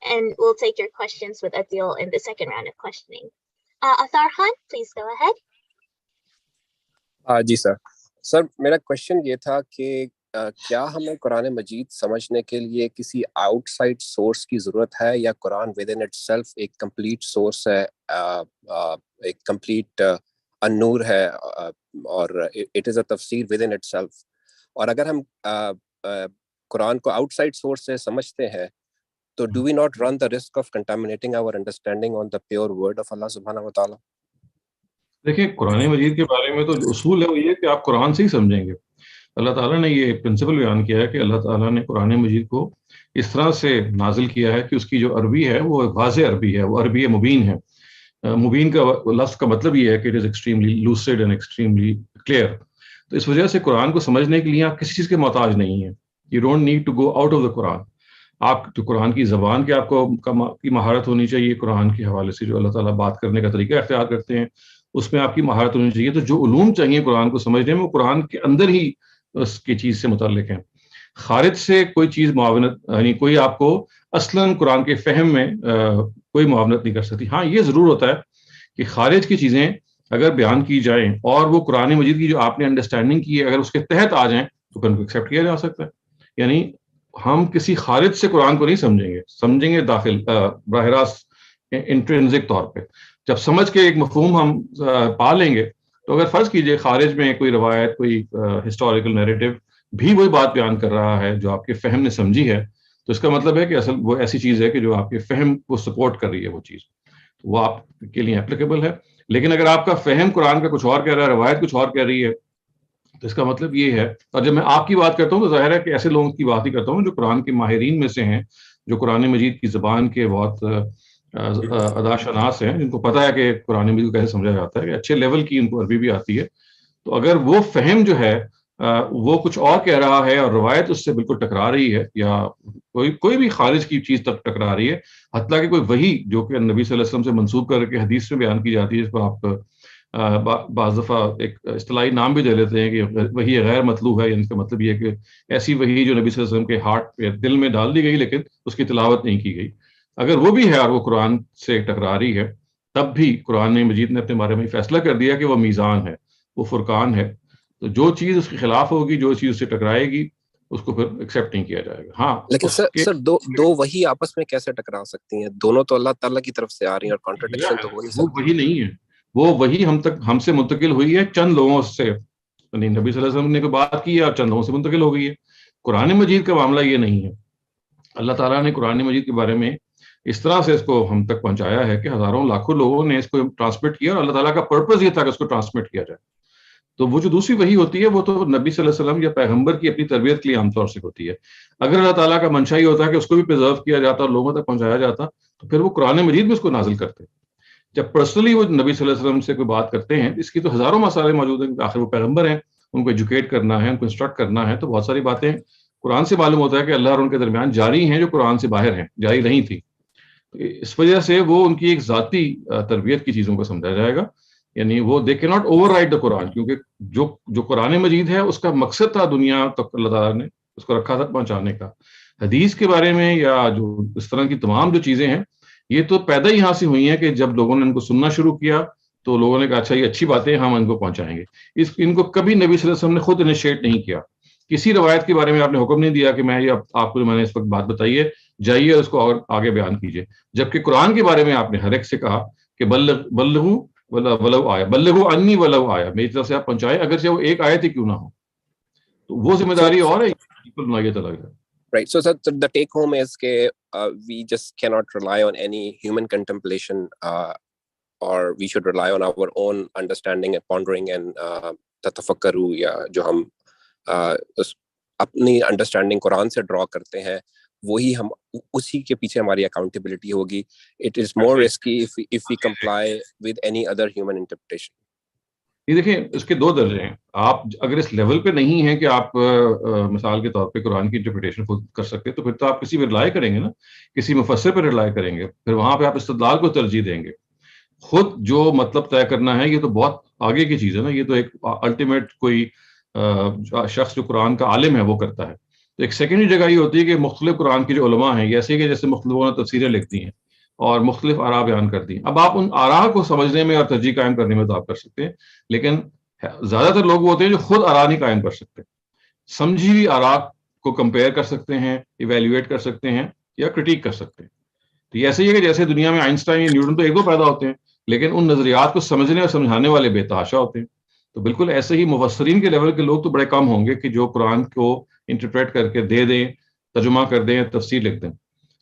And we'll take your questions with Adil in the second round of questioning. Athar Khan, please go ahead. جی سر. سر میرا question یہ تھا کہ کیا ہمیں قرآن مجید سمجھنے کے لیے کسی آؤٹ سائڈ سورس کی ضرورت ہے، یا قرآن ود ان اٹ سیلف ایک کمپلیٹ سورس ہے، ایک کمپلیٹ النور ہے، اور اٹ از اے تفسیر ود ان اٹ سیلف؟ اور اگر ہم قرآن کو آؤٹ سائڈ سورس سے سمجھتے ہیں تو do we not run the risk of contaminating our understanding on the pure word of اللہ سبحانہ و تعالیٰ؟ دیکھیں، قرآن مجید کے بارے میں تو جو اصول ہے وہ یہ کہ آپ قرآن سے ہی سمجھیں گے. اللہ تعالیٰ نے یہ پرنسپل بیان کیا ہے کہ اللہ تعالیٰ نے قرآن مجید کو اس طرح سے نازل کیا ہے کہ اس کی جو عربی ہے وہ واضح عربی ہے، وہ عربی مبین ہے. مبین کا لفظ کا مطلب یہ ہے کہ it is extremely لوسڈ and extremely clear. تو اس وجہ سے قرآن کو سمجھنے کے لیے آپ کسی چیز کے محتاج نہیں ہیں. You don't need to go out of the قرآن. آپ تو قرآن کی زبان کی آپ کو کی مہارت ہونی چاہیے. قرآن کے حوالے سے جو اللہ تعالیٰ بات کرنے کا طریقہ اختیار کرتے ہیں اس میں آپ کی مہارت ہونی چاہیے. تو جو علوم چاہیے قرآن کو سمجھنے میں وہ قرآن کے اندر ہی اس کی چیز سے متعلق ہیں. خارج سے کوئی چیز معاونت، یعنی کوئی آپ کو اصلاً قرآن کے فہم میں کوئی معاونت نہیں کر سکتی. ہاں یہ ضرور ہوتا ہے کہ خارج کی چیزیں اگر بیان کی جائیں اور وہ قرآن مجید کی جو آپ نے انڈرسٹینڈنگ کی ہے اگر اس کے تحت آ جائیں تو پھر ان کو ایکسیپٹ کیا جا سکتا ہے. یعنی ہم کسی خارج سے قرآن کو نہیں سمجھیں گے داخل براہ راست انٹرنزک طور پہ. جب سمجھ کے ایک مفہوم ہم پا لیں گے تو اگر فرض کیجئے خارج میں کوئی روایت، کوئی ہسٹوریکل نیریٹو بھی وہی بات بیان کر رہا ہے جو آپ کے فہم نے سمجھی ہے، تو اس کا مطلب ہے کہ اصل وہ ایسی چیز ہے کہ جو آپ کے فہم کو سپورٹ کر رہی ہے، وہ چیز وہ آپ کے لیے اپلیکیبل ہے. لیکن اگر آپ کا فہم قرآن کا کچھ اور کہہ رہا ہے، روایت کچھ اور کہہ رہی ہے، تو اس کا مطلب یہ ہے. اور جب میں آپ کی بات کرتا ہوں تو ظاہر ہے کہ ایسے لوگوں کی بات ہی کرتا ہوں جو قرآن کے ماہرین میں سے ہیں، جو قرآن مجید کی زبان کے بہت ادا شناس ہیں، جن کو پتہ ہے کہ قرآن مجید کو کیسے سمجھا جاتا ہے، کہ اچھے لیول کی ان کو عربی بھی آتی ہے. تو اگر وہ فہم جو ہے وہ کچھ اور کہہ رہا ہے اور روایت اس سے بالکل ٹکرا رہی ہے، یا کوئی بھی خارج کی چیز تک ٹکرا رہی ہے، حتیٰ کہ کوئی وحی جو کہ نبی صلی اللہ علیہ وسلم سے منسوب کر کے حدیث میں بیان کی جاتی ہے، جس کو آپ بعض دفعہ ایک اصطلاحی نام بھی دے لیتے ہیں کہ وحی غیر مطلوب ہے. یعنی اس کا مطلب یہ ہے کہ ایسی وحی جو نبی صلی اللہ علیہ وسلم کے ہارٹ پہ، دل میں ڈال دی گئی لیکن اس کی تلاوت نہیں کی گئی. اگر وہ بھی ہے اور وہ قرآن سے ٹکرا رہی ہے، تب بھی قرآن مجید نے اپنے بارے میں فیصلہ کر دیا کہ وہ میزان ہے، وہ فرقان ہے. تو جو چیز اس کے خلاف ہوگی، جو چیز اس سے ٹکرائے گی، اس کو پھر ایکسیپٹ نہیں کیا جائے گا. ہاں لیکن سر دو وہی آپس میں کیسے ٹکرا سکتی ہیں؟ دونوں تو اللہ تعالیٰ کی طرف سے آ رہی ہیں اور کانٹرڈکشن تو ہو نہیں وہ سکتی. وہی نہیں ہے، وہ وہی ہم سے منتقل ہوئی ہے چند لوگوں سے. یعنی نبی صلی اللہ علیہ وسلم نے کوئی بات کی ہے اور چند لوگوں سے منتقل ہو گئی ہے. قرآن مجید کا معاملہ یہ نہیں ہے. اللہ تعالیٰ نے قرآن مجید کے بارے میں اس طرح سے اس کو ہم تک پہنچایا ہے کہ ہزاروں لاکھوں لوگوں نے اس کو ٹرانسمٹ کیا، اور اللہ تعالیٰ کا پرپز یہ تھا کہ اس کو ٹرانسمٹ کیا جائے. تو وہ جو دوسری وحی ہوتی ہے وہ تو نبی صلی اللہ علیہ وسلم یا پیغمبر کی اپنی تربیت کے لیے عام طور سے ہوتی ہے. اگر اللہ تعالیٰ کا منشا یہ ہوتا ہے کہ اس کو بھی پرزرو کیا جاتا اور لوگوں تک پہنچایا جاتا، تو پھر وہ قرآن مجید میں اس کو نازل کرتے. جب پرسنلی وہ نبی صلی اللہ علیہ وسلم سے کوئی بات کرتے ہیں، اس کی تو ہزاروں مسائل موجود ہیں. آخر وہ پیغمبر ہیں، ان کو ایجوکیٹ کرنا ہے، ان کو انسٹرکٹ کرنا ہے. تو بہت ساری باتیں قرآن سے معلوم ہوتا ہے کہ اللہ اور ان کے درمیان جاری ہیں جو قرآن سے باہر ہیں، جاری نہیں تھی. اس وجہ سے وہ ان کی ایک ذاتی تربیت کی چیزوں کو سمجھا جائے گا. یعنی وہ دے کیناٹ اوور رائڈ دا قرآن، کیونکہ جو قرآن مجید ہے اس کا مقصد تھا دنیا تک اللہ تعالیٰ نے اس کو رکھا تھا پہنچانے کا. حدیث کے بارے میں یا جو اس طرح کی تمام جو چیزیں ہیں، یہ تو پیدا ہی یہاں سے ہوئی ہیں کہ جب لوگوں نے ان کو سننا شروع کیا تو لوگوں نے کہا اچھا یہ اچھی باتیں ہم ان کو پہنچائیں گے. ان کو کبھی نبی صلی اللہ علیہ وسلم نے خود انیشیٹ نہیں کیا. کسی روایت کے بارے میں آپ نے حکم نہیں دیا کہ میں یہ آپ کو میں نے اس وقت بات بتائی ہے، جائیے اس کو اور آگے بیان کیجیے. جبکہ قرآن کے بارے میں آپ نے ہر ایک سے کہا کہ بلغو ولو آیا، بلغو انی ولو آیا، میری طرف سے آپ پہنچائے اگرچہ وہ ایک آیت ہی کیوں نہ ہو. تو وہ ذمہ داری اور ہے. Right. So the take home is that we just cannot rely on any human contemplation, or we should rely on our own understanding and pondering and tatafakkaru, یا جو ہم اپنی انڈرسٹینڈنگ قرآن سے ڈرا کرتے ہیں وہی ہم اسی کے پیچھے ہماری اکاؤنٹیبلٹی ہوگی. It is more risky if we comply with any other human interpretation. یہ دیکھیں اس کے دو درجے ہیں. آپ اگر اس لیول پہ نہیں ہیں کہ آپ مثال کے طور پہ قرآن کی انٹرپریٹیشن خود کر سکتے تو پھر تو آپ کسی پہ رلائی کریں گے نا، کسی مفسر پہ رلائی کریں گے. پھر وہاں پہ آپ استدلال کو ترجیح دیں گے. خود جو مطلب طے کرنا ہے یہ تو بہت آگے کی چیز ہے نا. یہ تو ایک الٹیمیٹ کوئی شخص جو قرآن کا عالم ہے وہ کرتا ہے. تو ایک سیکنڈری جگہ یہ ہوتی ہے کہ مختلف قرآن کے جو علماء ہیں، جیسے مختلف تفسیریں لکھتی ہیں اور مختلف آراء بیان کرتی ہیں. اب آپ ان آراء کو سمجھنے میں اور ترجیح قائم کرنے میں تو آپ کر سکتے ہیں، لیکن زیادہ تر لوگ ہوتے ہیں جو خود آراء نہیں قائم کر سکتے. سمجھی ہوئی آراء کو کمپیئر کر سکتے ہیں, ایویلیویٹ کر سکتے ہیں یا کرٹیک کر سکتے ہیں. تو یہ ایسے ہی ہے کہ جیسے دنیا میں آئنسٹائن یا نیوٹن تو ایک دو پیدا ہوتے ہیں, لیکن ان نظریات کو سمجھنے اور سمجھانے والے بے تحاشا ہوتے ہیں. تو بالکل ایسے ہی مفسرین کے لیول کے لوگ تو بڑے کم ہوں گے کہ جو قرآن کو انٹرپریٹ کر کے دے دیں, ترجمہ کر دیں, تفسیر لکھ دیں.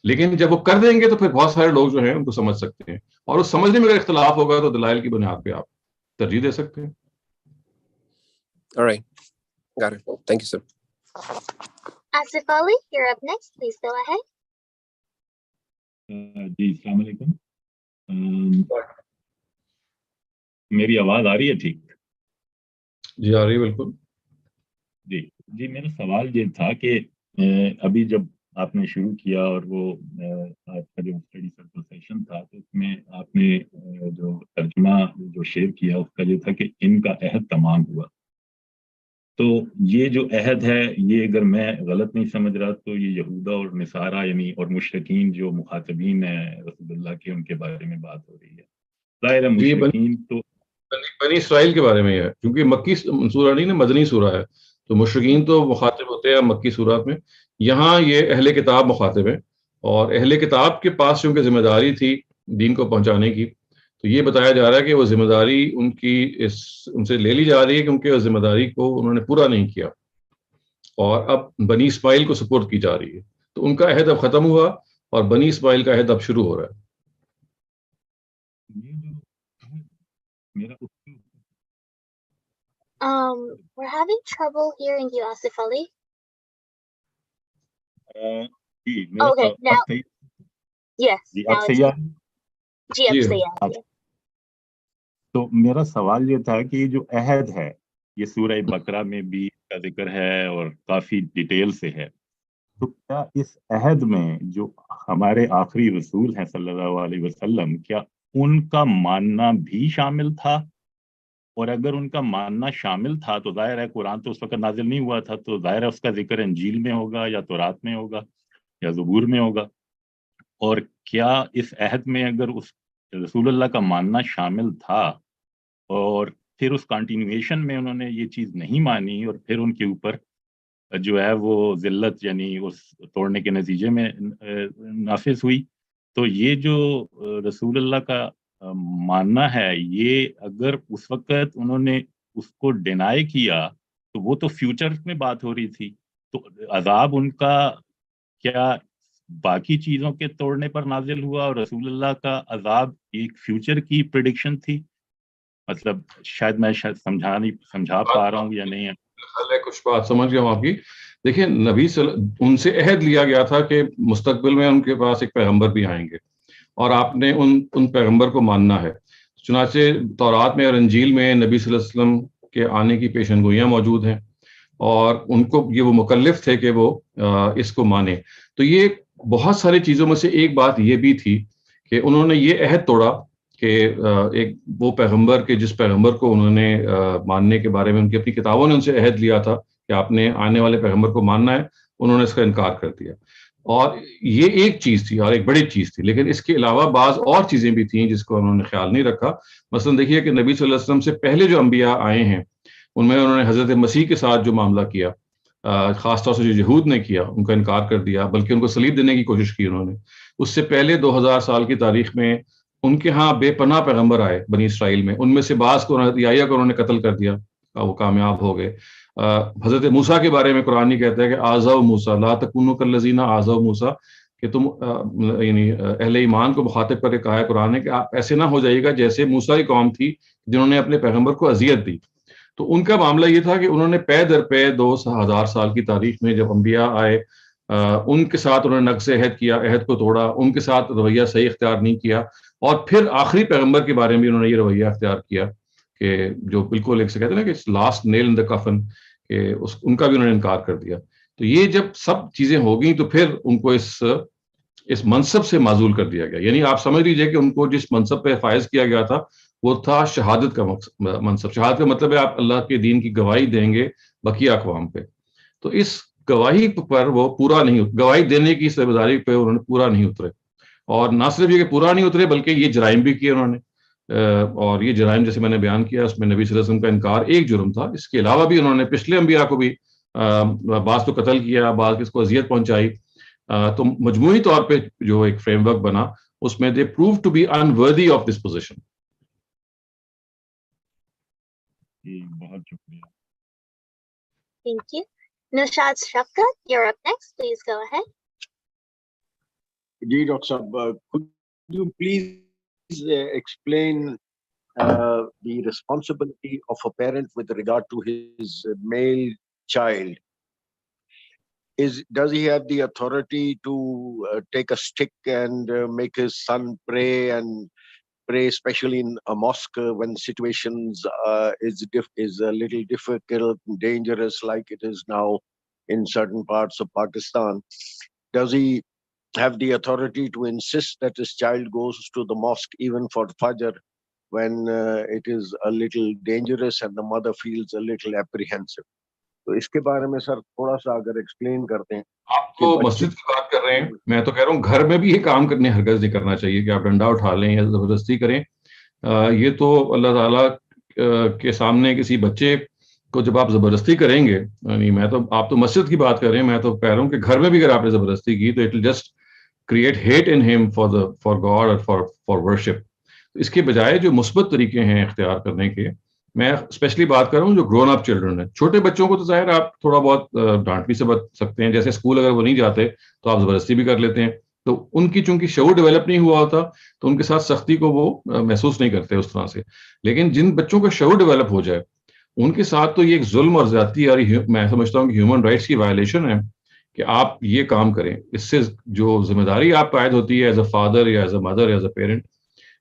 لیکن جب وہ کر دیں گے تو پھر بہت سارے لوگ جو ہیں ان کو سمجھ سکتے ہیں, اور اس سمجھنے میں اگر اختلاف ہوگا تو دلائل کی بنیاد پہ آپ ترجیح دے سکتے ہیں. All right. Got it. Thank you, sir. Asif Ali, you're up next. Please go ahead. جی السلام علیکم. میری آواز آ رہی ہے ٹھیک؟ جی آ رہی ہے بالکل. جی میرا سوال یہ تھا کہ ابھی جب آپ نے شروع کیا اور وہ آپ کا جو اسٹڈی سرکل سیشن تھا تو اس میں آپ نے جو ترجمہ جو شیئر کیا اس کا یہ تھا کہ ان کا عہد تمام ہوا. تو یہ جو عہد ہے یہ اگر میں غلط نہیں سمجھ رہا تو یہ یہودا اور نصارہ یعنی اور مشرکین جو مخاطبین ہیں رسول اللہ کے ان کے بارے میں بات ہو رہی ہے. ظاہر مشرکین تو بنی اسرائیل کے بارے میں ہے, کیونکہ مکی سورہ نہیں نا, مدنی سورہ ہے, تو مشرکین تو مخاطب ہوتے ہیں مکی سورات میں. یہاں یہ اہل کتاب مخاطب ہیں, اور اہل کتاب کے پاس چونکہ ذمہ داری تھی دین کو پہنچانے کی, تو یہ بتایا جا رہا ہے کہ وہ ذمہ داری ان سے لے لی جا رہی ہے کیونکہ اس ذمہ داری کو انہوں نے پورا نہیں کیا, اور اب بنی اسماعیل کو سپورٹ کی جا رہی ہے. تو ان کا عہد اب ختم ہوا اور بنی اسماعیل کا عہد اب شروع ہو رہا ہے. We're having trouble hearing you, Asif Ali. Okay, now. Yes. Now it's. جی اب صحیح آ رہی ہے. تو میرا سوال یہ تھا کہ جو عہد ہے یہ سورہ بقرہ میں بھی اس کا ذکر ہے اور کافی ڈیٹیل سے ہے, تو کیا اس عہد میں جو ہمارے آخری رسول ہیں صلی اللہ علیہ وسلم کیا ان کا ماننا بھی شامل تھا؟ اور اگر ان کا ماننا شامل تھا تو ظاہر ہے قرآن تو اس وقت نازل نہیں ہوا تھا, تو ظاہر ہے اس کا ذکر انجیل میں ہوگا یا تورات میں ہوگا یا زبور میں ہوگا. اور کیا اس عہد میں اگر اس رسول اللہ کا ماننا شامل تھا اور پھر اس کنٹینیویشن میں انہوں نے یہ چیز نہیں مانی اور پھر ان کے اوپر جو ہے وہ ذلت یعنی اس توڑنے کے نتیجے میں نافذ ہوئی, تو یہ جو رسول اللہ کا ماننا ہے یہ اگر اس وقت انہوں نے اس کو ڈینائی کیا تو وہ تو فیوچر میں بات ہو رہی تھی, تو عذاب ان کا کیا باقی چیزوں کے توڑنے پر نازل ہوا اور رسول اللہ کا عذاب ایک فیوچر کی پریڈکشن تھی؟ مطلب شاید میں سمجھا پا رہا ہوں یا نہیں ہے. کچھ بات سمجھ گیا ہوں آپ کی. دیکھیں نبی ان سے عہد لیا گیا تھا کہ مستقبل میں ان کے پاس ایک پیغمبر بھی آئیں گے اور آپ نے ان پیغمبر کو ماننا ہے. چنانچہ تورات میں اور انجیل میں نبی صلی اللہ علیہ وسلم کے آنے کی پیشن گوئیاں موجود ہیں اور ان کو یہ وہ مکلف تھے کہ وہ اس کو مانے. تو یہ بہت ساری چیزوں میں سے ایک بات یہ بھی تھی کہ انہوں نے یہ عہد توڑا کہ ایک وہ پیغمبر کے جس پیغمبر کو انہوں نے ماننے کے بارے میں ان کی اپنی کتابوں نے ان سے عہد لیا تھا کہ آپ نے آنے والے پیغمبر کو ماننا ہے, انہوں نے اس کا انکار کر دیا. اور یہ ایک چیز تھی اور ایک بڑی چیز تھی, لیکن اس کے علاوہ بعض اور چیزیں بھی تھیں جس کو انہوں نے خیال نہیں رکھا. مثلا دیکھیے کہ نبی صلی اللہ علیہ وسلم سے پہلے جو انبیاء آئے ہیں ان میں انہوں نے حضرت مسیح کے ساتھ جو معاملہ کیا, خاص طور سے جو یہود نے کیا, ان کا انکار کر دیا, بلکہ ان کو صلیب دینے کی کوشش کی انہوں نے. اس سے پہلے 2000 سال کی تاریخ میں ان کے ہاں بے پناہ پیغمبر آئے بنی اسرائیل میں, ان میں سے بعض کو انہوں نے قتل کر دیا, وہ کامیاب ہو گئے. حضرت موسیٰ کے بارے میں قرآن ہی کہتا ہے کہ آذوا موسیٰ لا تکونوا کالذین آذوا موسیٰ, کہ تم یعنی اہل ایمان کو مخاطب کر کے کہا ہے قرآن نے کہ آپ ایسے نہ ہو جائیے گا جیسے موسیٰ کی قوم تھی جنہوں نے اپنے پیغمبر کو اذیت دی. تو ان کا معاملہ یہ تھا کہ انہوں نے پے در پے 2000 سال کی تاریخ میں جب انبیاء آئے ان کے ساتھ انہوں نے نقض عہد کیا, عہد کو توڑا, ان کے ساتھ رویہ صحیح اختیار نہیں کیا, اور پھر آخری پیغمبر کے بارے میں انہوں نے یہ رویہ اختیار کیا کہ جو بالکل ایک سے کہتے ہیں نا کہ لاسٹ نیل ان دا کفن, کہ ان کا بھی انہوں نے انکار کر دیا. تو یہ جب سب چیزیں ہو گئیں تو پھر ان کو اس منصب سے معزول کر دیا گیا. یعنی آپ سمجھ لیجئے کہ ان کو جس منصب پہ فائز کیا گیا تھا وہ تھا شہادت کا منصب. شہادت کا مطلب ہے آپ اللہ کے دین کی گواہی دیں گے بقیہ اقوام پہ. تو اس گواہی پر وہ پورا نہیں, گواہی دینے کی ذمہ داری پہ انہوں نے پورا نہیں اترے, اور نہ صرف یہ کہ پورا نہیں اترے بلکہ یہ جرائم بھی کیے انہوں نے. اور یہ جرائم جیسے میں نے بیان کیا اس میں نبی صلی اللہ علیہ وسلم کا انکار ایک جرم تھا, اس کے علاوہ بھی انہوں نے پچھلے انبیاء کو بھی بعض کو قتل کیا, بعض کس کو اذیت پہنچائی, تو مجموعی طور پہ جو ایک فریم ورک بنا اس میں they prove to be unworthy of this position. بہت شکریہ. Thank you. Nishad Shafkat, you're up next. Please go ahead. Ji, Dr. Saab, could you please explain the responsibility of a parent with regard to his male child? Does he have the authority to take a stick and make his son pray, and pray especially in a mosque when situations is a little difficult and dangerous like it is now in certain parts of Pakistan? Does he have the authority to insist that his child goes to the mosque even for Fajr when it is a little dangerous and the mother feels a little apprehensive? تو اس کے بارے میں سر تھوڑا سا اگر explain کرتے ہیں. آپ تو مسجد کی بات کر رہے ہیں, میں تو کہہ رہا ہوں گھر میں بھی یہ کام کرنے ہرگز نہیں کرنا چاہیے کہ آپ ڈنڈا اٹھا لیں یا زبردستی کریں. یہ تو اللہ تعالیٰ کے سامنے کسی بچے کو جب آپ زبردستی کریں گے, یعنی میں تو, آپ تو مسجد کی بات کر رہے ہیں, میں تو کہہ رہا ہوں کہ گھر میں بھی اگر آپ نے زبردستی کی تو it will just create hate in him for God اور فار ورشپ. اس کے بجائے جو مثبت طریقے ہیں اختیار کرنے کے, میں اسپیشلی بات کر رہا ہوں جو گرون اپ چلڈرن ہیں. چھوٹے بچوں کو تو ظاہر آپ تھوڑا بہت ڈانٹ بھی سے بچ سکتے ہیں, جیسے اسکول اگر وہ نہیں جاتے تو آپ زبردستی بھی کر لیتے ہیں, تو ان کی چونکہ شعور ڈیولپ نہیں ہوا ہوتا تو ان کے ساتھ سختی کو وہ محسوس نہیں کرتے اس طرح سے. لیکن جن بچوں کا شعور ڈیولپ ہو جائے ان کے ساتھ تو یہ ایک ظلم اور زیادتی, اور میں سمجھتا ہوں کہ ہیومن رائٹس کی وائلیشن ہے کہ آپ یہ کام کریں. اس سے جو ذمہ داری آپ پہ عائد ہوتی ہے ایز اے فادر یا ایز اے مدر یا ایز اے پیرنٹ,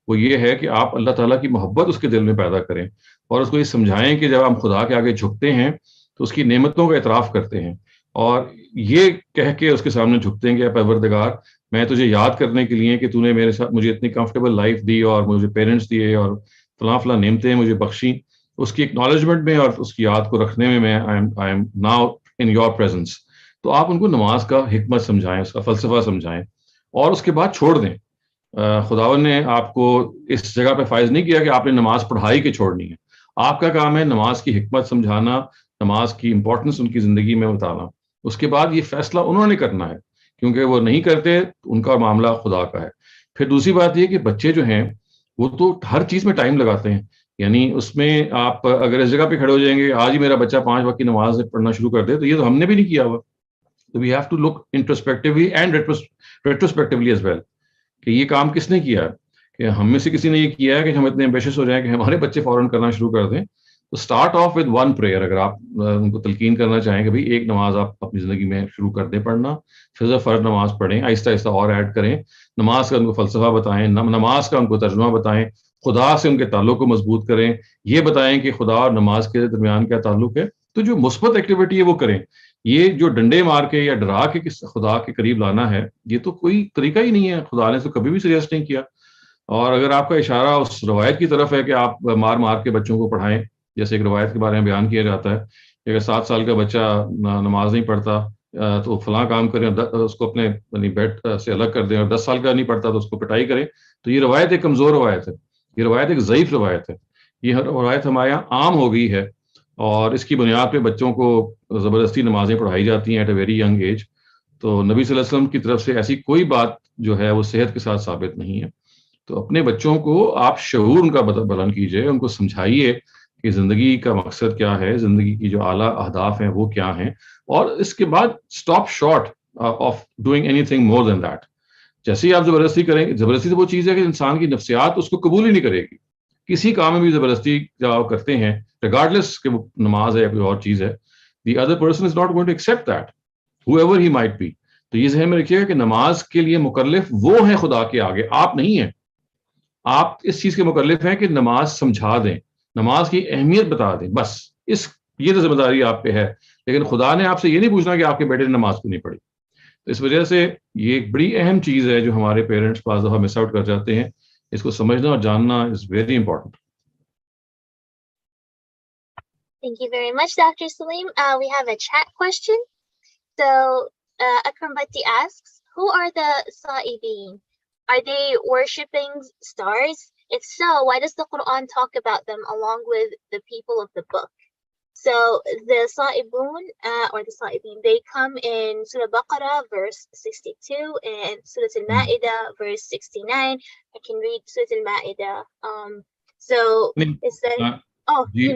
وہ یہ ہے کہ آپ اللہ تعالیٰ کی محبت اس کے دل میں پیدا کریں اور اس کو یہ سمجھائیں کہ جب ہم خدا کے آگے جھکتے ہیں تو اس کی نعمتوں کا اعتراف کرتے ہیں, اور یہ کہہ کے اس کے سامنے جھکتے ہیں کہ اے پروردگار, میں تجھے یاد کرنے کے لیے کہ تو نے میرے ساتھ مجھے اتنی کمفرٹیبل لائف دی اور مجھے پیرنٹس دیے اور فلاں فلاں نعمتیں مجھے بخشیں, اس کی اکنالجمنٹ میں اور اس کی یاد کو رکھنے میں I am now in your presence. تو آپ ان کو نماز کا حکمت سمجھائیں, اس کا فلسفہ سمجھائیں, اور اس کے بعد چھوڑ دیں. خداوند نے آپ کو اس جگہ پہ فائز نہیں کیا کہ آپ نے نماز پڑھائی کے چھوڑنی ہے. آپ کا کام ہے نماز کی حکمت سمجھانا, نماز کی امپورٹنس ان کی زندگی میں بتانا. اس کے بعد یہ فیصلہ انہوں نے کرنا ہے, کیونکہ وہ نہیں کرتے ان کا معاملہ خدا کا ہے. پھر دوسری بات یہ کہ بچے جو ہیں وہ تو ہر چیز میں ٹائم لگاتے ہیں, یعنی اس میں آپ اگر اس جگہ پہ کھڑے ہو جائیں گے آج ہی میرا بچہ 5 وقت کی نماز پڑھنا شروع کر دے, تو یہ تو ہم نے بھی نہیں کیا ہوا. تو we have to look introspectively and retrospectively as well کہ یہ کام کس نے کیا ہے, کہ ہم میں سے کسی نے یہ کیا ہے کہ ہم اتنے ایمبیشس ہو جائیں کہ ہمارے بچے فوراً کرنا شروع کر دیں. تو start of with one prayer. اگر آپ ان کو تلقین کرنا چاہیں کہ بھائی ایک نماز آپ اپنی زندگی میں شروع کر دیں پڑھنا, پھر فرض نماز پڑھیں, آہستہ آہستہ اور ایڈ کریں, نماز کا ان کو فلسفہ بتائیں, نماز کا ان کو ترجمہ بتائیں, خدا سے ان کے تعلق کو مضبوط کریں, یہ بتائیں کہ خدا اور نماز کے درمیان کیا تعلق ہے. تو جو مثبت ایکٹیویٹی ہے وہ کریں. یہ جو ڈنڈے مار کے یا ڈرا کے خدا کے قریب لانا ہے, یہ تو کوئی طریقہ ہی نہیں ہے, خدا نے تو کبھی بھی سجیسٹ نہیں کیا. اور اگر آپ کا اشارہ اس روایت کی طرف ہے کہ آپ مار مار کے بچوں کو پڑھائیں, جیسے ایک روایت کے بارے میں بیان کیا جاتا ہے کہ اگر 7 سال کا بچہ نماز نہیں پڑھتا تو فلاں کام کریں, اس کو اپنے بیڈ سے الگ کر دیں, اور 10 سال کا نہیں پڑھتا تو اس کو پٹائی کریں, تو یہ روایت ایک کمزور روایت ہے, یہ روایت ایک ضعیف روایت ہے. یہ روایت ہمارے یہاں عام ہو گئی ہے, اور اس کی بنیاد پہ بچوں کو زبردستی نمازیں پڑھائی جاتی ہیں at a very young age. تو نبی صلی اللہ علیہ وسلم کی طرف سے ایسی کوئی بات جو ہے وہ صحت کے ساتھ ثابت نہیں ہے. تو اپنے بچوں کو آپ شعور ان کا بلند کیجئے, ان کو سمجھائیے کہ زندگی کا مقصد کیا ہے, زندگی کی جو اعلیٰ اہداف ہیں وہ کیا ہیں, اور اس کے بعد stop short of doing anything more than that. جیسے ہی آپ زبردستی کریں, زبردستی تو وہ چیز ہے کہ انسان کی نفسیات اس کو قبول ہی نہیں کرے گی. کسی کام میں بھی زبردستی جب آپ کرتے ہیں, ریگارڈلیس کہ وہ نماز ہے یا کوئی اور چیز ہے, the other person is not going to accept that however he might be. تو یہ ذہن میں رکھیے گا کہ نماز کے لیے مکلف وہ ہیں خدا کے آگے, آپ نہیں ہیں. آپ اس چیز کے مکلف ہیں کہ نماز سمجھا دیں, نماز کی اہمیت بتا دیں, بس یہ تو ذمہ داری آپ پہ ہے. لیکن خدا نے آپ سے یہ نہیں پوچھنا کہ آپ کے بیٹے نے نماز کیوں نہیں پڑھی. تو اس وجہ سے یہ ایک بڑی اہم چیز ہے جو ہمارے پیرنٹس بعض دفعہ مس آؤٹ کر جاتے ہیں. اس کو سمجھنا اور جاننا is very important. Thank you very much, Dr. Salim. We have a chat question. So Akram Bhatti asks, who are the Sa'ibin? Are they worshipping stars? If so, why does the Qur'an talk about them along with the people of the book? So the Sa'ibun or the Sa'ibin, they come in Surah Baqarah verse 62 and Surah Al-Ma'idah verse 69. I can read Surah Al-Ma'idah. So it says, جی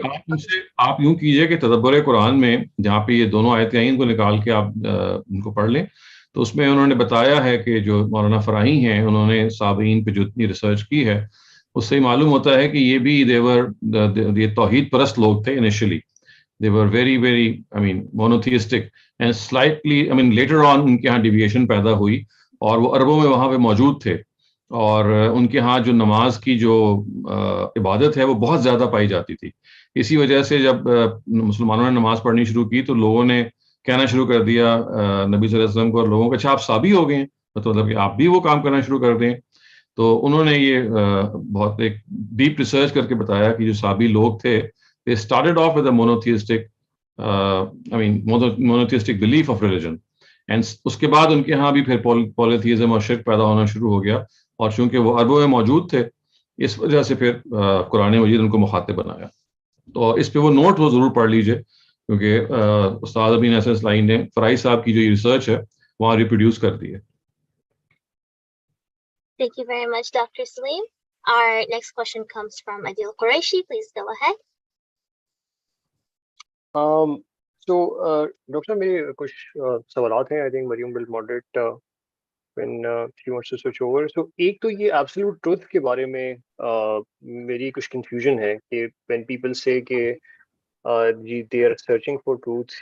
آپ یوں کیجئے کہ تدبر قرآن میں جہاں پہ یہ دونوں آیتیں آئیں ان کو نکال کے آپ ان کو پڑھ لیں، تو اس میں انہوں نے بتایا ہے کہ جو مولانا فراہی ہیں انہوں نے صابئین پہ جو اتنی ریسرچ کی ہے اس سے معلوم ہوتا ہے کہ یہ بھی یہ توحید پرست لوگ تھے initially. They were very, very, monotheistic and slightly, later on ان کے ہاں ڈیویشن پیدا ہوئی اور وہ عربوں میں وہاں پہ موجود تھے، اور ان کے ہاں جو نماز کی جو عبادت ہے وہ بہت زیادہ پائی جاتی تھی. اسی وجہ سے جب مسلمانوں نے نماز پڑھنی شروع کی تو لوگوں نے کہنا شروع کر دیا نبی صلی اللہ علیہ وسلم کو اور لوگوں کو، اچھا آپ صابی ہو گئے ہیں، مطلب کہ آپ بھی وہ کام کرنا شروع کر دیں. تو انہوں نے یہ بہت ایک ڈیپ ریسرچ کر کے بتایا کہ جو صابی لوگ تھے they started off with a monotheistic belief of religion, and اس کے بعد ان کے ہاں بھی پھر polytheism اور شرک پیدا ہونا شروع ہو گیا، اور چونکہ وہ عربوں میں موجود تھے اس وجہ سے پھر قرآن مجید ان کو مخاطب بنایا. تو اس پہ وہ نوٹ وہ ضرور پڑھ لیجئے، کیونکہ استاد ابی نصر اسلائی نے فرائی صاحب کی جو ریسرچ ہے وہاں ریپروڈیوس کر دی ہے. Thank you very much, Dr. Salim. Our next question comes from Adil Qureshi. Please go ahead. So, doctor میرے کچھ سوالات ہیں. I think Mariam will moderate when she wants to switch over. So, ایک تو یہ absolute truth کے بارے میں میری کچھ confusion ہے کہ when people say کہ جی they are searching for truth،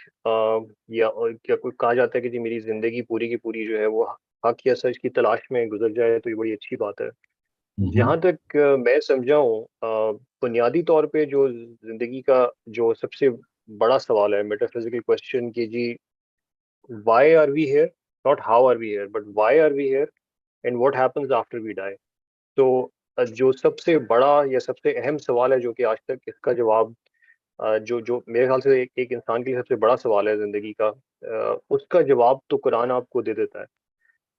یا کیا کوئی کہا جاتا ہے کہ جی میری زندگی پوری کی پوری جو ہے وہ حق یا سچ کی تلاش میں گزر جائے، تو یہ بڑی اچھی بات ہے. جہاں تک میں سمجھا ہوں، بنیادی طور پہ جو زندگی کا جو سب سے بڑا سوال ہے، میٹافزیکل کوشچن، کہ جی why are we here, not how are we here but why are we here and what happens after we die. تو جو سب سے بڑا یا سب سے اہم سوال ہے جو کہ آج تک اس کا جواب جو میرے خیال سے ایک انسان کے لیے سب سے بڑا سوال ہے زندگی کا، اس کا جواب تو قرآن آپ کو دے دیتا ہے.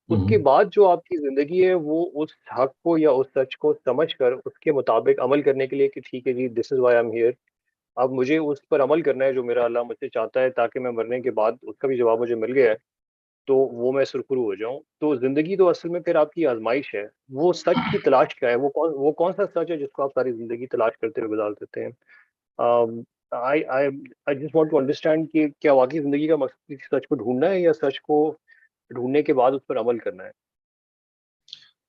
اس کے بعد جو آپ کی زندگی ہے وہ اس حق کو یا اس سچ کو سمجھ کر اس کے مطابق عمل کرنے کے لیے کہ ٹھیک ہے جی this is why I am here, اب مجھے اس پر عمل کرنا ہے جو میرا اللہ مجھ سے چاہتا ہے، تاکہ میں مرنے کے بعد اس کا بھی جواب مجھے مل گیا ہے تو وہ میں سرخرو ہو جاؤں. تو زندگی تو اصل میں پھر آپ کی آزمائش ہے. وہ سچ کی تلاش کیا ہے، وہ کون سا سچ ہے جس کو آپ ساری زندگی تلاش کرتے ہوئے گزار دیتے ہیں. I just want to understand کہ کیا واقعی زندگی کا مقصد سچ کو ڈھونڈنا ہے یا سچ کو ڈھونڈنے کے بعد اس پر عمل کرنا ہے؟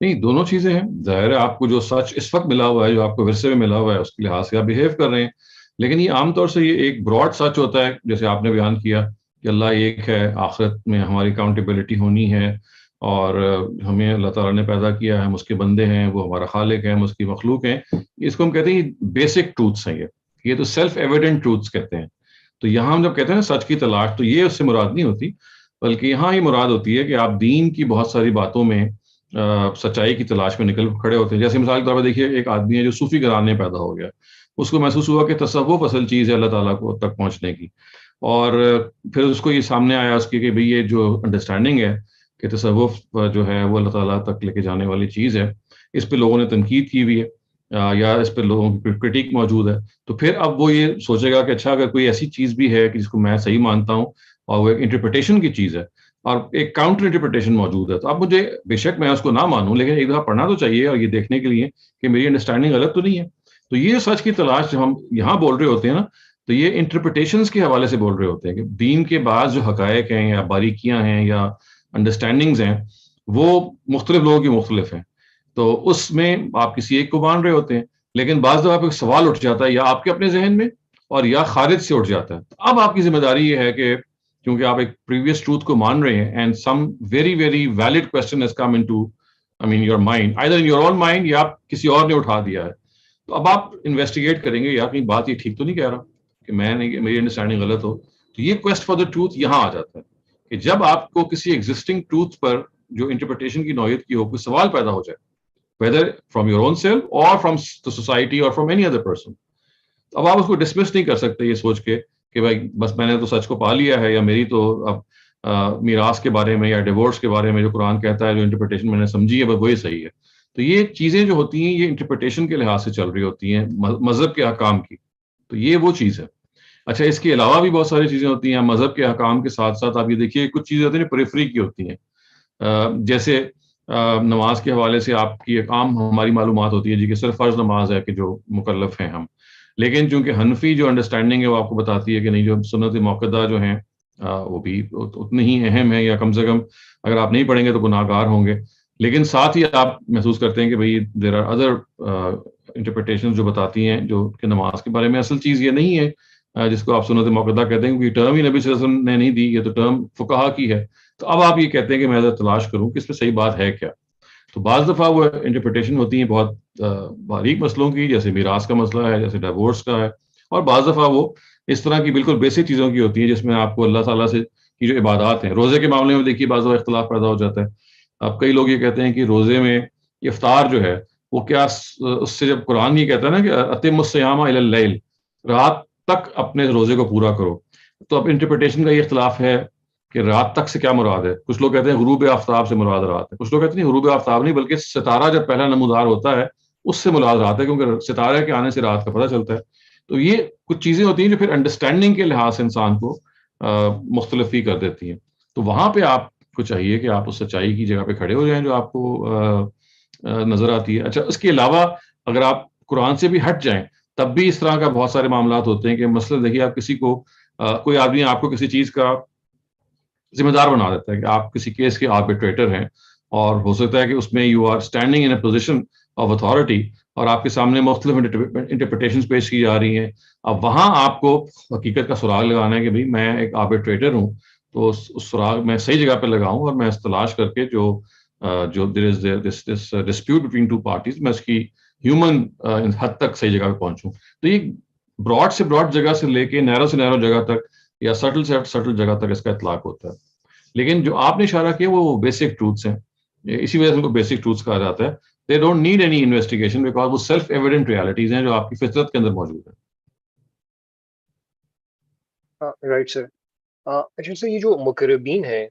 نہیں، دونوں چیزیں ہیں. ظاہر ہے آپ کو جو سچ اس وقت ملا ہوا ہے، جو آپ کو ورثے میں ملا ہوا ہے، اس کے لحاظ سے آپ بہیو کر رہے ہیں. لیکن یہ عام طور سے یہ ایک براڈ سچ ہوتا ہے، جیسے آپ نے بیان کیا کہ اللہ ایک ہے، آخرت میں ہماری اکاؤنٹیبلٹی ہونی ہے، اور ہمیں اللہ تعالیٰ نے پیدا کیا ہے، ہم اس کے بندے ہیں، وہ ہمارا خالق ہے، ہم اس کی مخلوق ہیں. اس کو ہم کہتے ہیں بیسک ٹروتھس ہیں. یہ تو سیلف ایویڈنٹ ٹروتھس کہتے ہیں. تو یہاں ہم جب کہتے ہیں نا سچ کی تلاش، تو یہ اس سے مراد نہیں ہوتی، بلکہ یہاں یہ مراد ہوتی ہے کہ آپ دین کی بہت ساری باتوں میں سچائی کی تلاش میں نکل کھڑے ہوتے ہیں. جیسے مثال کے طور پر دیکھیے، ایک آدمی ہے جو صوفی گھرانے میں پیدا ہو گیا، اس کو محسوس ہوا کہ تصوف اصل چیز ہے اللہ تعالیٰ کو تک پہنچنے کی، اور پھر اس کو یہ سامنے آیا اس کی کہ بھئی یہ جو انڈرسٹینڈنگ ہے کہ تصوف جو ہے وہ اللہ تعالیٰ تک لے کے جانے والی چیز ہے، اس پہ لوگوں نے تنقید کی ہوئی ہے، یا اس پہ لوگوں کی کرٹیک موجود ہے. تو پھر اب وہ یہ سوچے گا کہ اچھا اگر کوئی ایسی چیز بھی ہے کہ جس کو میں صحیح مانتا ہوں اور وہ ایک انٹرپریٹیشن کی چیز ہے اور ایک کاؤنٹر انٹرپریٹیشن موجود ہے، تو اب مجھے بے شک میں اس کو نہ مانوں، لیکن ایک دفعہ پڑھنا تو چاہیے اور یہ دیکھنے کے لیے کہ میری انڈرسٹینڈنگ غلط تو نہیں ہے. تو یہ سچ کی تلاش جو ہم یہاں بول رہے ہوتے ہیں نا، تو یہ انٹرپریٹیشنز کے حوالے سے بول رہے ہوتے ہیں کہ دین کے بعض جو حقائق ہیں یا باریکیاں ہیں یا انڈرسٹینڈنگز ہیں وہ مختلف لوگوں کی مختلف ہیں. تو اس میں آپ کسی ایک کو مان رہے ہوتے ہیں، لیکن بعض دفعہ ایک سوال اٹھ جاتا ہے یا آپ کے اپنے ذہن میں اور یا خارج سے اٹھ جاتا ہے. تو اب آپ کی ذمہ داری یہ ہے کہ کیونکہ آپ ایک پریویس ٹروتھ کو مان رہے ہیں and some very very valid question has come into your mind, either in your own mind یا کسی اور نے اٹھا دیا ہے، تو اب آپ انویسٹیگیٹ کریں گے یار کہیں بات یہ ٹھیک تو نہیں کہہ رہا کہ میں نہیں، میری انڈرسٹینڈنگ غلط ہو. تو یہ کویسٹ فار دا ٹروتھ یہاں آ جاتا ہے کہ جب آپ کو کسی ایگزسٹنگ ٹروتھ پر جو انٹرپریٹیشن کی نوعیت کی ہو کوئی سوال پیدا ہو جائے، whether from your own self or from the society or from any other person، اب آپ اس کو ڈسمس نہیں کر سکتے یہ سوچ کے کہ بھائی بس میں نے تو سچ کو پا لیا ہے، یا میری تو اب میراث کے بارے میں یا ڈیورس کے بارے میں جو قرآن کہتا ہے جو انٹرپریٹیشن میں نے سمجھی ہے وہی صحیح ہے. تو یہ چیزیں جو ہوتی ہیں یہ انٹرپریٹیشن کے لحاظ سے چل رہی ہوتی ہیں، مذہب کے احکام کی. تو یہ وہ چیز ہے. اچھا اس کے علاوہ بھی بہت ساری چیزیں ہوتی ہیں مذہب کے احکام کے ساتھ ساتھ. آپ یہ دیکھیے کچھ چیزیں ہوتی ہیں جو پریفری کی ہوتی ہیں, جیسے نماز کے حوالے سے آپ کی ایک عام ہماری معلومات ہوتی ہے جی کہ صرف فرض نماز ہے کہ جو مکلف ہیں ہم, لیکن چونکہ حنفی جو انڈرسٹینڈنگ ہے وہ آپ کو بتاتی ہے کہ نہیں, جو سنت موقدہ جو ہیں وہ بھی اتنی ہی اہم ہے, یا کم سے کم اگر آپ نہیں پڑھیں گے تو گناہ گار ہوں گے. لیکن ساتھ ہی آپ محسوس کرتے ہیں کہ بھئی دیر آر ادر انٹرپریٹیشن جو بتاتی ہیں جو کہ نماز کے بارے میں اصل چیز یہ نہیں ہے جس کو آپ سنت موقدہ کہتے ہیں, کیونکہ ٹرم ہی نبی صلی اللہ علیہ وسلم نے نہیں دی, یہ تو ٹرم فقہا کی ہے. تو اب آپ یہ کہتے ہیں کہ میں ذرا تلاش کروں کہ اس میں صحیح بات ہے کیا. تو بعض دفعہ وہ انٹرپریٹیشن ہوتی ہیں بہت باریک مسئلوں کی, جیسے میراث کا مسئلہ ہے, جیسے ڈیورس کا ہے, اور بعض دفعہ وہ اس طرح کی بالکل بیسک چیزوں کی ہوتی ہیں جس میں آپ کو اللہ تعالیٰ سے کی جو عبادات ہیں. روزے کے معاملے میں دیکھیے بعض دفعہ اختلاف پیدا ہو جاتا ہے. اب کئی لوگ یہ کہتے ہیں کہ روزے میں افطار جو ہے وہ کیا, اس سے جب قرآن یہ کہتا ہے نا کہ اتم الصیام الی اللیل, رات تک اپنے روزے کو پورا کرو, تو اب انٹرپریٹیشن کا یہ اختلاف ہے کہ رات تک سے کیا مراد ہے. کچھ لوگ کہتے ہیں غروب آفتاب سے مراد رات ہے, کچھ لوگ کہتے ہیں غروب آفتاب نہیں بلکہ ستارہ جب پہلا نمودار ہوتا ہے اس سے مراد رات ہے, کیونکہ ستارے کے آنے سے رات کا پتہ چلتا ہے. تو یہ کچھ چیزیں ہوتی ہیں جو پھر انڈرسٹینڈنگ کے لحاظ سے انسان کو مختلف ہی کر دیتی ہیں. تو وہاں پہ آپ کو چاہیے کہ آپ اس سچائی کی جگہ پہ کھڑے ہو جائیں جو آپ کو نظر آتی ہے. اچھا اس کے علاوہ اگر آپ قرآن سے بھی ہٹ جائیں تب بھی اس طرح کا بہت سارے معاملات ہوتے ہیں کہ مثلا دیکھیے آپ کسی کو کوئی آدمی آپ کو کسی چیز کا ذمہ دار بنا دیتا ہے کہ آپ کسی کیس کے آربیٹریٹر ہیں, اور ہو سکتا ہے کہ اس میں you are standing in a position of authority, اور آپ کے سامنے مختلف انٹرپریٹیشنز پیش کی جا رہی ہیں. اب وہاں آپ کو حقیقت کا سراغ لگانا ہے کہ بھئی میں ایک آربیٹریٹر ہوں, تو اس سراغ میں صحیح جگہ پہ لگاؤں اور میں اس تلاش کر کے جو دیر از this dispute between two parties, میں اس کی ہیومن حد تک صحیح جگہ پہ پہنچوں. تو یہ براڈ سے براڈ جگہ سے لے کے نیرو سے نیرو جگہ تک یا سٹل سے سٹل جگہ تک اس کا اطلاق ہوتا ہے. لیکن جو آپ نے اشارہ کیا وہ بیسک ٹروتھس ہیں, اسی وجہ سے ان کو بیسک ٹروتھس کہا جاتا ہے. They don't need any investigation because وہ سیلف ایویڈنٹ ریالٹیز ہیں جو آپ کی فطرت کے اندر موجود ہیں. Right sir. اچھا سر, یہ جو مقربین ہیں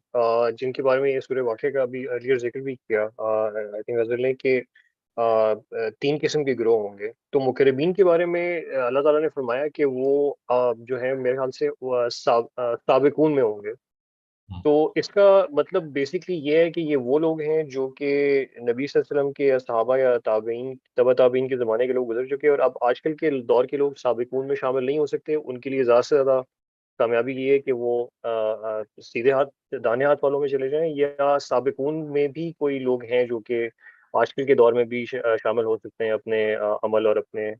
جن کے بارے میں یہ سورہ واقعہ کا ابھی ارلیئر ذکر بھی کیا, آئی تھنک نظر لیں کہ 3 قسم کے گروہ ہوں گے. تو مقربین کے بارے میں اللہ تعالیٰ نے فرمایا کہ وہ جو ہے میرے خیال سے سابقون میں ہوں گے. تو اس کا مطلب بیسکلی یہ ہے کہ یہ وہ لوگ ہیں جو کہ نبی صلی اللہ علیہ وسلم کے صحابہ یا تابعین تبع تابعین کے زمانے کے لوگ گزر چکے, اور اب آج کل کے دور کے لوگ سابقون میں شامل نہیں ہو سکتے. ان کے لیے زیادہ سے زیادہ کامیابی یہ ہے کہ وہ سیدھے ہاتھ دانے ہاتھ والوں میں چلے جائیں, یا سابقون میں بھی کوئی لوگ ہیں جو کہ آج کل کے دور میں بھی شامل ہو سکتے ہیں اپنے عمل اور اپنے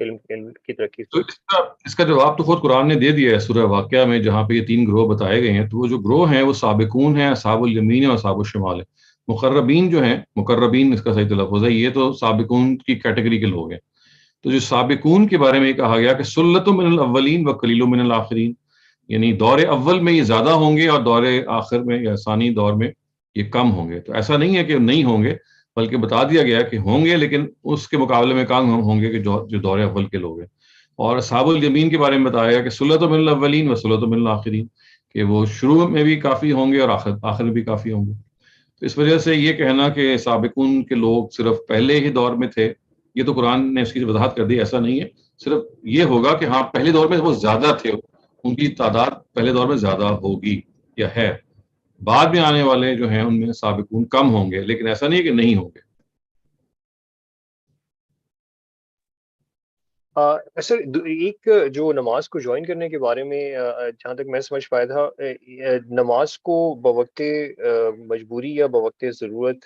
علم کی ترقی سے. تو اس کا جواب تو خود قرآن نے دے دیا ہے سورہ واقعہ میں, جہاں پہ یہ 3 گروہ بتائے گئے ہیں. تو وہ جو گروہ ہیں وہ سابقون ہیں, اصحاب الیمین اور اصحاب الشمال ہیں. مقربین جو ہیں, مقربین اس کا صحیح تلفظ ہے, یہ تو سابقون کی کیٹیگری کے لوگ ہیں. تو جو سابقون کے بارے میں یہ کہا گیا کہ سلۃ من الاولین و قلیل من الآخرین, یعنی دور اول میں یہ زیادہ ہوں گے اور دور آخر میں یا ثانی دور میں یہ کم ہوں گے. تو ایسا نہیں ہے کہ نہیں ہوں گے, بلکہ بتا دیا گیا کہ ہوں گے, لیکن اس کے مقابلے میں کم ہوں گے کہ جو دور اول کے لوگ ہیں. اور اصحاب الیمین کے بارے میں بتایا گیا کہ سلۃ من الاولین و سلۃ من الآخرین, کہ وہ شروع میں بھی کافی ہوں گے اور آخر میں بھی کافی ہوں گے. تو اس وجہ سے یہ کہنا کہ سابقون کے لوگ صرف پہلے ہی دور میں تھے, یہ تو قرآن نے اس کی وضاحت کر دی. ایسا نہیں ہے, صرف یہ ہوگا کہ ہاں پہلے دور میں وہ زیادہ تھے, ان کی تعداد پہلے دور میں زیادہ ہوگی یا ہے. بعد میں آنے والے جو ہیں ان میں سابقون کم ہوں گے, لیکن ایسا نہیں ہے کہ نہیں ہوں گے. سر ایک جو نماز کو جوائن کرنے کے بارے میں جہاں تک میں سمجھ پایا تھا, نماز کو بوقت مجبوری یا بوقت ضرورت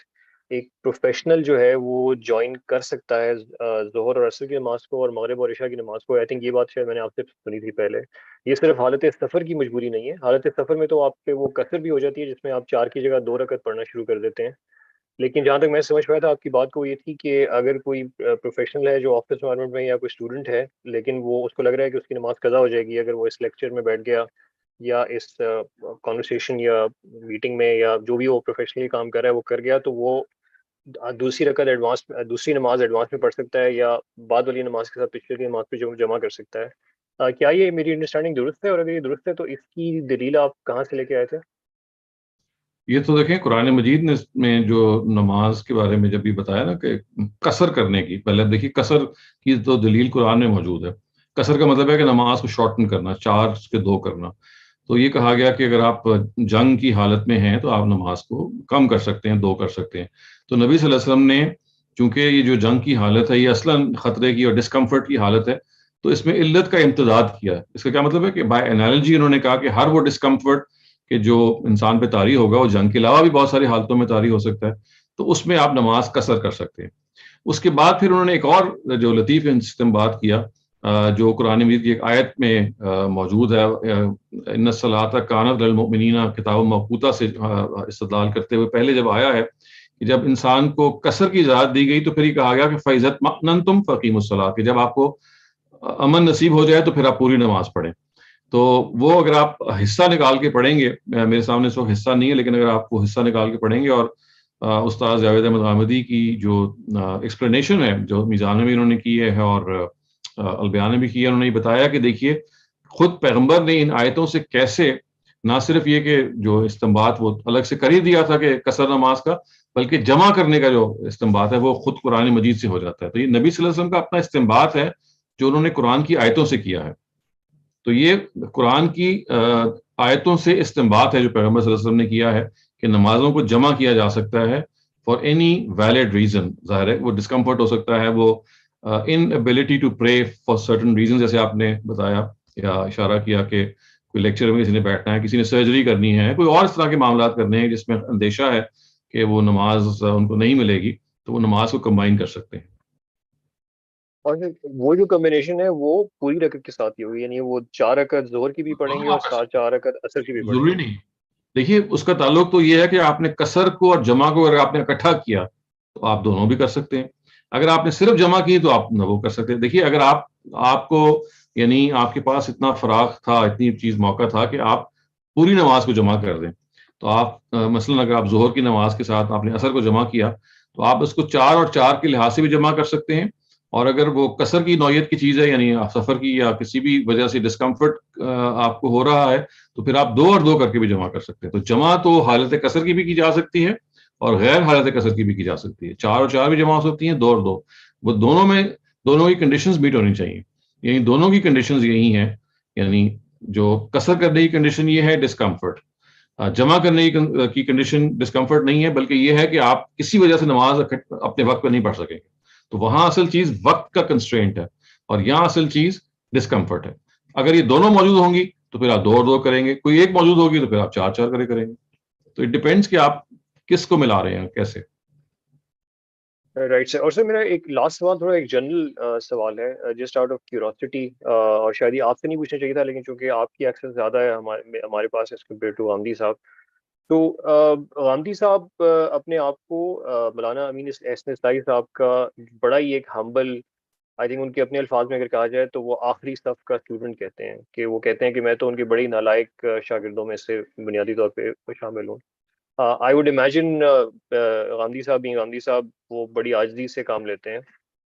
ایک پروفیشنل جو ہے وہ جوائن کر سکتا ہے ظہر اور عصر کی نماز کو اور مغرب اور عشاء کی نماز کو. آئی تھنک یہ بات شاید میں نے آپ سے سنی تھی پہلے. یہ صرف حالت سفر کی مجبوری نہیں ہے. حالت سفر میں تو آپ پہ وہ قصر بھی ہو جاتی ہے جس میں آپ 4 کی جگہ 2 رکعت پڑھنا شروع کر دیتے ہیں. لیکن جہاں تک میں سمجھ پایا تھا آپ کی بات کو یہ تھی کہ اگر کوئی پروفیشنل ہے جو آفس انوائرمنٹ میں یا کوئی اسٹوڈنٹ ہے, لیکن وہ اس کو لگ رہا ہے کہ اس کی نماز قضا ہو جائے گی اگر وہ اس لیکچر میں بیٹھ گیا یا اس کانورسیشن یا میٹنگ میں یا جو بھی وہ پروفیشنلی کام کر رہا ہے وہ کر گیا, تو وہ دوسری نماز ایڈوانس میں پڑھ سکتا ہے یا بعد والی نماز کے ساتھ پچھلے کی نماز پہ جمع کر سکتا ہے. کیا یہ میری انڈرسٹینڈنگ درست ہے؟ اور اگر یہ درست ہے تو اس کی دلیل آپ کہاں سے لے کے آئے تھے؟ یہ تو دیکھیں قرآن مجید میں جو نماز کے بارے میں جب بھی بتایا نا کہ قصر کرنے کی, پہلے دیکھیے قصر کی تو دلیل قرآن میں موجود ہے. قصر کا مطلب ہے کہ نماز کو شارٹن کرنا، 4 کے 2 کرنا. تو یہ کہا گیا کہ اگر آپ جنگ کی حالت میں ہیں تو آپ نماز کو کم کر سکتے ہیں، 2 کر سکتے ہیں. تو نبی صلی اللہ علیہ وسلم نے، چونکہ یہ جو جنگ کی حالت ہے یہ اصلاً خطرے کی اور ڈسکمفرٹ کی حالت ہے، تو اس میں علت کا امتداد کیا. اس کا کیا مطلب ہے کہ بائی انالوجی انہوں نے کہا کہ ہر وہ ڈسکمفرٹ کہ جو انسان پہ طاری ہوگا وہ جنگ کے علاوہ بھی بہت ساری حالتوں میں طاری ہو سکتا ہے، تو اس میں آپ نماز قصر کر سکتے ہیں. اس کے بعد پھر انہوں نے ایک اور جو لطیف استنباط کیا جو قرآن مجید کی ایک آیت میں موجود ہے، ان الصلاۃ کانت للمؤمنین کتاب موقوتا سے استدلال کرتے ہوئے پہلے جب آیا ہے کہ جب انسان کو قصر کی اجازت دی گئی تو پھر یہ کہا گیا کہ فَإِذَا اطْمَأْنَنْتُمْ فَأَقِیمُوا الصَّلَاۃ، کہ جب آپ کو امن نصیب ہو جائے تو پھر آپ پوری نماز پڑھیں. تو وہ اگر آپ حصہ نکال کے پڑھیں گے، میرے سامنے اس وقت حصہ نہیں ہے، لیکن اگر آپ وہ حصہ نکال کے پڑھیں گے اور استاد جاوید احمد غامدی کی جو ایکسپلینیشن ہے جو میزان میں انہوں نے کی ہے اور البیان میں بھی کی ہے، انہوں نے بتایا کہ دیکھیے خود پیغمبر نے ان آیتوں سے کیسے نہ صرف یہ کہ جو استنباط وہ الگ سے کر ہی دیا تھا کہ قصر نماز کا، بلکہ جمع کرنے کا جو استنباط ہے وہ خود قرآن مجید سے ہو جاتا ہے. تو یہ نبی صلی اللہ علیہ وسلم کا اپنا استنباط ہے جو انہوں نے قرآن کی آیتوں سے کیا ہے. تو یہ قرآن کی آیتوں سے استنباط ہے جو پیغمبر صلی اللہ علیہ وسلم نے کیا ہے کہ نمازوں کو جمع کیا جا سکتا ہے فار اینی ویلڈ ریزن. ظاہر ہے وہ ڈسکمفرٹ ہو سکتا ہے، وہ inability to pray for certain reasons، جیسے آپ نے بتایا یا اشارہ کیا کہ کوئی لیکچر میں کسی نے بیٹھنا ہے، کسی نے سرجری کرنی ہے، کوئی اور اس طرح کے معاملات کرنے ہیں جس میں اندیشہ ہے کہ وہ نماز ان کو نہیں ملے گی، تو وہ نماز کو کمبائن کر سکتے ہیں. اور وہ جو کمبینیشن ہے وہ پوری رکعت کے ساتھ ہی ہوگی، یعنی وہ 4 رکعت ظہر کی بھی پڑھیں گے اور ساتھ 4 رکعت عصر کی بھی پڑھیں ضروری گے. نہیں. دیکھیے اس کا تعلق تو یہ ہے کہ آپ نے قصر کو اور جمع کو اگر آپ نے اکٹھا کیا تو آپ دونوں بھی کر سکتے ہیں. اگر آپ نے صرف جمع کی تو آپ نہ وہ کر سکتے ہیں. دیکھیے اگر آپ کو یعنی آپ کے پاس اتنا فراغ تھا، اتنی چیز موقع تھا کہ آپ پوری نماز کو جمع کر دیں، تو آپ مثلا اگر آپ ظہر کی نماز کے ساتھ آپ نے عصر کو جمع کیا تو آپ اس کو 4 اور 4 کے لحاظ سے بھی جمع کر سکتے ہیں. اور اگر وہ قصر کی نوعیت کی چیز ہے، یعنی سفر کی یا کسی بھی وجہ سے ڈسکمفرٹ آپ کو ہو رہا ہے، تو پھر آپ 2 اور 2 کر کے بھی جمع کر سکتے ہیں. تو جمع تو حالت قصر کی بھی کی جا سکتی ہے اور غیر حالت قصر کی بھی کی جا سکتی ہے. 4 اور 4 بھی جمع ہو سکتی ہیں، 2 اور 2. وہ دونوں کی کنڈیشنز میٹ ہونی چاہیے. یعنی دونوں کی کنڈیشنز یہی ہیں، یعنی جو قصر کرنے کی کنڈیشن یہ ہے ڈسکمفرٹ، جمع کرنے کی کنڈیشن ڈسکمفرٹ نہیں ہے، بلکہ یہ ہے کہ آپ کسی وجہ سے نماز اپنے وقت پہ نہیں پڑھ سکیں گے. تو وہاں اصل چیز وقت کا کنسٹرینٹ ہے اور یہاں اصل چیز ڈسکمفرٹ ہے. اگر یہ دونوں موجود ہوں گی تو پھر آپ 2 اور 2 کریں گے، کوئی ایک موجود ہوگی تو پھر آپ 4 4 کریں گے. تو اٹ ڈیپینڈس کہ آپ کس کو ملا رہے ہیں کیسے. Right sir. اور سر میرا ایک لاسٹ سوال تھوڑا ایک جنرل سوال ہے، جسٹ آؤٹ آف کیوریوسٹی، اور شاید یہ آپ سے نہیں پوچھنا چاہیے تھا لیکن چونکہ آپ کی ایکسس زیادہ ہے ہمارے پاس ایز کمپیئر ٹو غامدی صاحب. تو غامدی صاحب اپنے آپ کو مولانا امین احسن اصلاحی صاحب کا بڑا ہی ایک ہمبل، آئی تھنک ان کے اپنے الفاظ میں اگر کہا جائے تو وہ آخری صف کا اسٹوڈنٹ کہتے ہیں، کہ وہ کہتے ہیں کہ میں تو ان کی بڑی نالائق شاگردوں میں سے بنیادی طور پہ شامل ہوں. آئی ووڈ امیجن غامدی صاحب وہ بڑی عاجزی سے کام لیتے ہیں،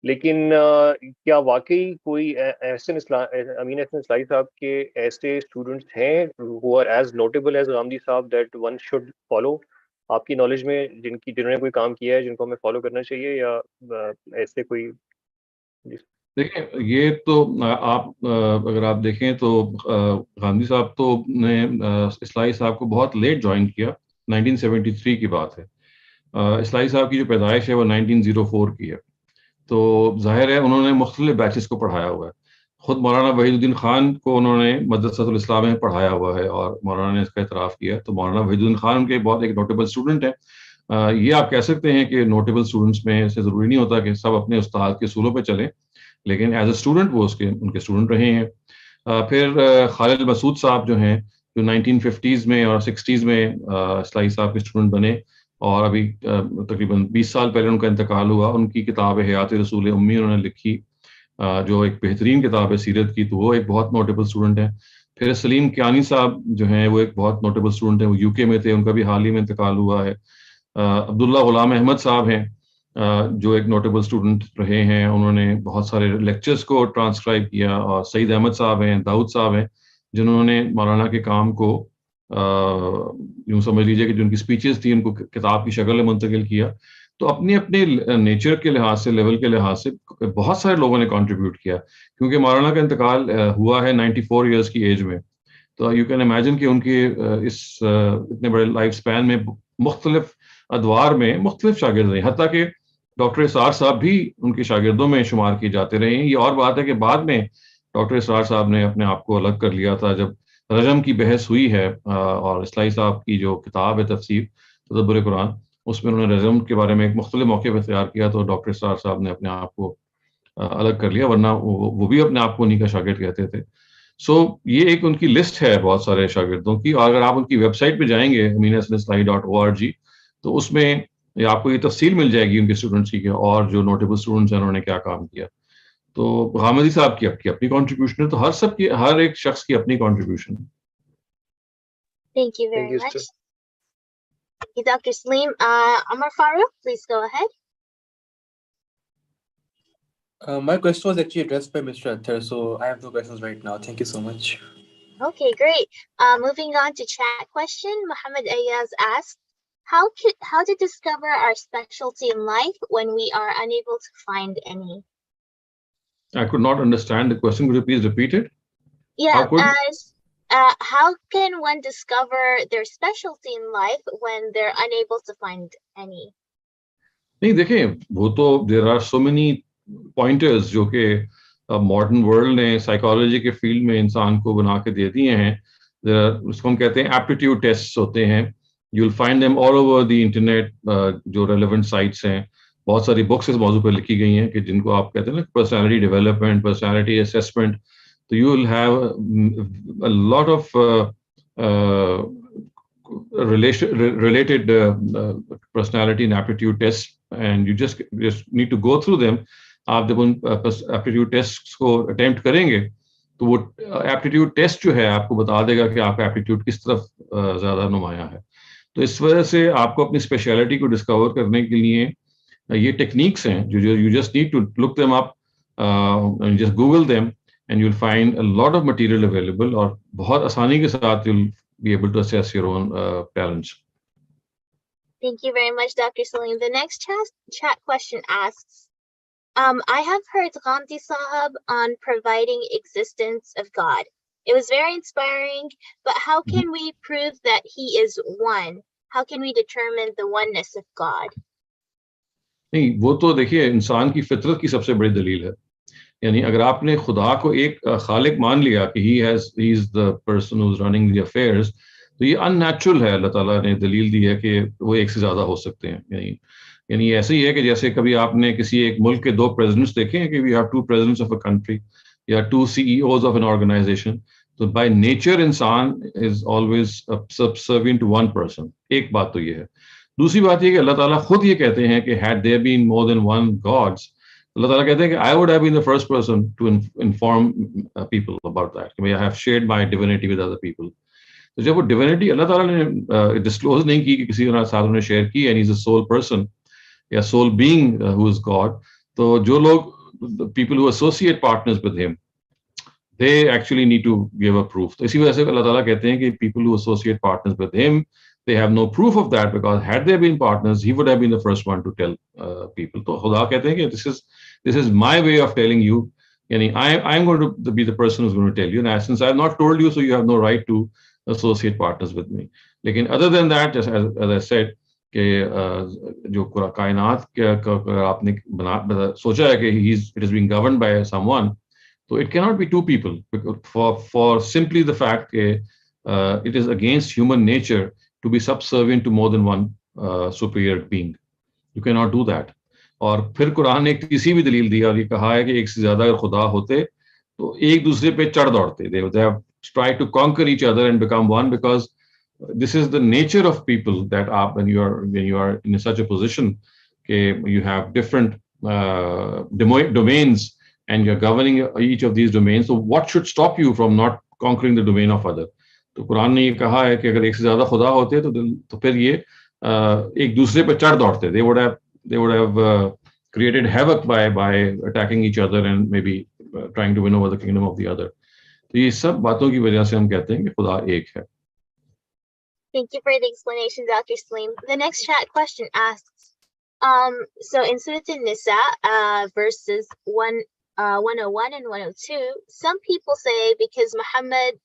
لیکن کیا واقعی کوئی امین احسن اصلاحی صاحب کے ایسے اسٹوڈنٹس ہیں who are as notable as Ghamidi صاحب that one should follow؟ آپ کی نالج میں جنہوں نے کوئی کام کیا ہے جن کو ہمیں فالو کرنا چاہیے، یا ایسے کوئی؟ دیکھیں یہ تو آپ اگر آپ دیکھیں تو غامدی صاحب تو نے اصلاحی صاحب کو بہت لیٹ جوائن کیا، 1973 کی بات ہے. اصلاحی صاحب کی جو پیدائش ہے وہ 1904 کی ہے. تو ظاہر ہے انہوں نے مختلف بیچز کو پڑھایا ہوا ہے. خود مولانا وحید الدین خان کو انہوں نے مدرسۃ الاسلام میں پڑھایا ہوا ہے اور مولانا نے اس کا اعتراف کیا. تو مولانا وحید الدین خان ان کے بہت ایک نوٹیبل اسٹوڈنٹ ہیں. یہ آپ کہہ سکتے ہیں کہ نوٹیبل اسٹوڈنٹس میں اسے ضروری نہیں ہوتا کہ سب اپنے استاد کے اصولوں پہ چلیں، لیکن ایز اے اسٹوڈنٹ وہ ان کے اسٹوڈنٹ رہے ہیں. پھر خالد مسعود صاحب جو ہیں جو 1950s میں اور 60s میں اصلاحی صاحب کے اسٹوڈنٹ بنے، اور ابھی تقریباً 20 سال پہلے ان کا انتقال ہوا. ان کی کتاب حیات رسول امی انہوں نے لکھی، جو ایک بہترین کتاب ہے سیرت کی، تو وہ ایک بہت نوٹیبل اسٹوڈنٹ ہیں. پھر سلیم کیانی صاحب جو ہیں وہ ایک بہت نوٹیبل اسٹوڈنٹ ہیں، وہ یو کے میں تھے، ان کا بھی حال ہی میں انتقال ہوا ہے. عبداللہ غلام احمد صاحب ہیں جو ایک نوٹیبل اسٹوڈنٹ رہے ہیں، انہوں نے بہت سارے لیکچرز کو ٹرانسکرائب کیا. اور سعید احمد صاحب ہیں، داؤد صاحب ہیں، جنہوں نے مولانا کے کام کو یوں سمجھ لیجیے کہ جو ان کی اسپیچز تھی ان کو کتاب کی شکل میں منتقل کیا. تو اپنے اپنے نیچر کے لحاظ سے، لیول کے لحاظ سے بہت سارے لوگوں نے کنٹریبیوٹ کیا، کیونکہ مولانا کا انتقال ہوا ہے 94 ایئرس کی ایج میں. تو یو کین امیجن کہ ان کے اس اتنے بڑے لائف سپین میں مختلف ادوار میں مختلف شاگرد رہے، حتیٰ کہ ڈاکٹر اسرار صاحب بھی ان کے شاگردوں میں شمار کیے جاتے رہے ہیں. یہ اور بات ہے کہ بعد میں ڈاکٹر اسرار صاحب نے اپنے آپ کو الگ کر لیا تھا جب رجم کی بحث ہوئی ہے، اور اصلاحی صاحب کی جو کتاب ہے تفسیر تدبر قرآن، اس میں انہوں نے رجم کے بارے میں ایک مختلف موقع پہ اختیار کیا، تو ڈاکٹر اسرار صاحب نے اپنے آپ کو الگ کر لیا، ورنہ وہ بھی اپنے آپ کو انہیں کا شاگرد کہتے تھے. سو یہ ایک ان کی لسٹ ہے بہت سارے شاگردوں کی، اور اگر آپ ان کی ویب سائٹ پہ جائیں گے ameenhasanistai.org، تو اس میں آپ کو یہ تفصیل مل جائے گی ان کے اسٹوڈنٹس کی اور جو نوٹیبل اسٹوڈنٹس ہیں انہوں نے کیا کام کیا. تو غامدی صاحب کی اپنی کنٹریبیوشن ہے، تو ہر ایک شخص کی اپنی کنٹریبیوشن ہے. Thank you very much. Thank you, Dr. Salim. Amar Farouk, please go ahead. My question was actually addressed by Mr. Athar, so I have no questions right now. Thank you so much. Okay, great. Moving on to chat question, Muhammad Ayaz asked, how to discover our specialty in life when we are unable to find any? I could not understand the question. Could you please repeat it? Yeah, how can one discover their specialty in life when they're unable to find any? نہیں دیکھیں، وہ تو there are so many pointers جو کہ modern world نے psychology کے field میں انسان کو بنا کے دے دیے ہیں. اس کو ہم کہتے ہیں ایپٹیٹیوڈ ٹیسٹ ہوتے ہیں. You will find them all over the internet, جو ریلیونٹ سائٹس ہیں. بہت ساری بکس اس موضوع پہ لکھی گئی ہیں کہ جن کو آپ کہتے ہیں نا پرسنالٹی ڈیولپمنٹ، پرسنالٹی اسیسمنٹ. تو you will have a lot of related personality and aptitude tests, and you just need to go through them. آپ جب ان ایپٹیٹیوڈ ٹیسٹ کو اٹیمپٹ کریں گے تو وہ ایپٹیٹیوڈ ٹیسٹ جو ہے آپ کو بتا دے گا کہ آپ کا ایپٹیٹیوڈ کس طرف زیادہ نمایاں ہے. تو اس وجہ سے آپ کو اپنی اسپیشلٹی کو ڈسکور کرنے کے لیے یہ ٹیکنیکس ہیں جو you just need to look them up, just Google them and you will find a lot of material available, اور بہت آسانی کے ساتھ you will be able to assess your own talents. Thank you very much, Dr. Salim. The next chat question asks, I have heard Ghamidi Sahab on providing existence of God. It was very inspiring, but how can we prove that he is one? How can we determine the oneness of God? نہیں، وہ تو دیکھیے انسان کی فطرت کی سب سے بڑی دلیل ہے. یعنی اگر آپ نے خدا کو ایک خالق مان لیا کہ he is the person who is running the affairs, تو یہ ان نیچرل ہے. اللہ تعالیٰ نے دلیل دی ہے کہ وہ ایک سے زیادہ ہو سکتے ہیں. یعنی ایسے ہی ہے کہ جیسے کبھی آپ نے کسی ایک ملک کے 2 پریزیڈنٹس دیکھے ہیں کہ we have 2 presidents of a country یا 2 CEOs of an organization. تو بائی نیچر انسان is always subservient to one person. ایک بات تو یہ ہے. دوسری بات یہ کہ اللہ تعالیٰ خود یہ کہتے ہیں کہ had there been more than one gods، اللہ تعالیٰ کہتے ہیں کہ I would have been the first person to inform people about that. I have shared my divinity with other people. تو جب وہ ڈیوینٹی اللہ تعالیٰ نے ڈسکلوز نہیں کی کہ کسی ساتھ انہوں نے شیئر کی، and he is a soul person یا soul being who is God, تو جو لوگ people who associate partners with him they actually need to give a proof. تو اسی وجہ سے اللہ تعالیٰ کہتے ہیں کہ people who associate partners with him, they have no proof of that, because had they been partners, he would have been the first one to tell people. تو خدا کہتے ہیں کہ this is my way of telling you. یعنی I'm going to be the person who's going to tell you. And since I have not told you, so you have no right to associate partners with me. لیکن other than that, as I said, کہ جو کائنات کا آپ نے سوچا ہے کہ it is being governed by someone, so it cannot be 2 people for simply the fact that it is against human nature to be subservient to more than one superior being. You cannot do that. اور پھر قرآن نے ایک تیسری بھی دلیل دی اور یہ کہا ہے کہ ایک سے زیادہ اگر خدا ہوتے تو ایک دوسرے پہ چڑھ دوڑتے. They have tried to conquer each other and become one, because this is the nature of people that when you are in such a position that you have different domains and you're governing each of these domains, so what should stop you from not conquering the domain of other? تو قرآن نے یہ کہا ہے کہ اگر ایک سے زیادہ خدا ہوتے تو پھر یہ ایک دوسرے پہ چڑھ دوڑتے. They would have created havoc by attacking each other and maybe trying to win over the kingdom of the other. تو یہ سب باتوں کی وجہ سے ہم کہتے ہیں کہ خدا ایک ہے. Thank you for the explanation, Dr. Salim. The next chat question asks, So in Surah An-Nisa, verses 101 and 102, some people say because Muhammad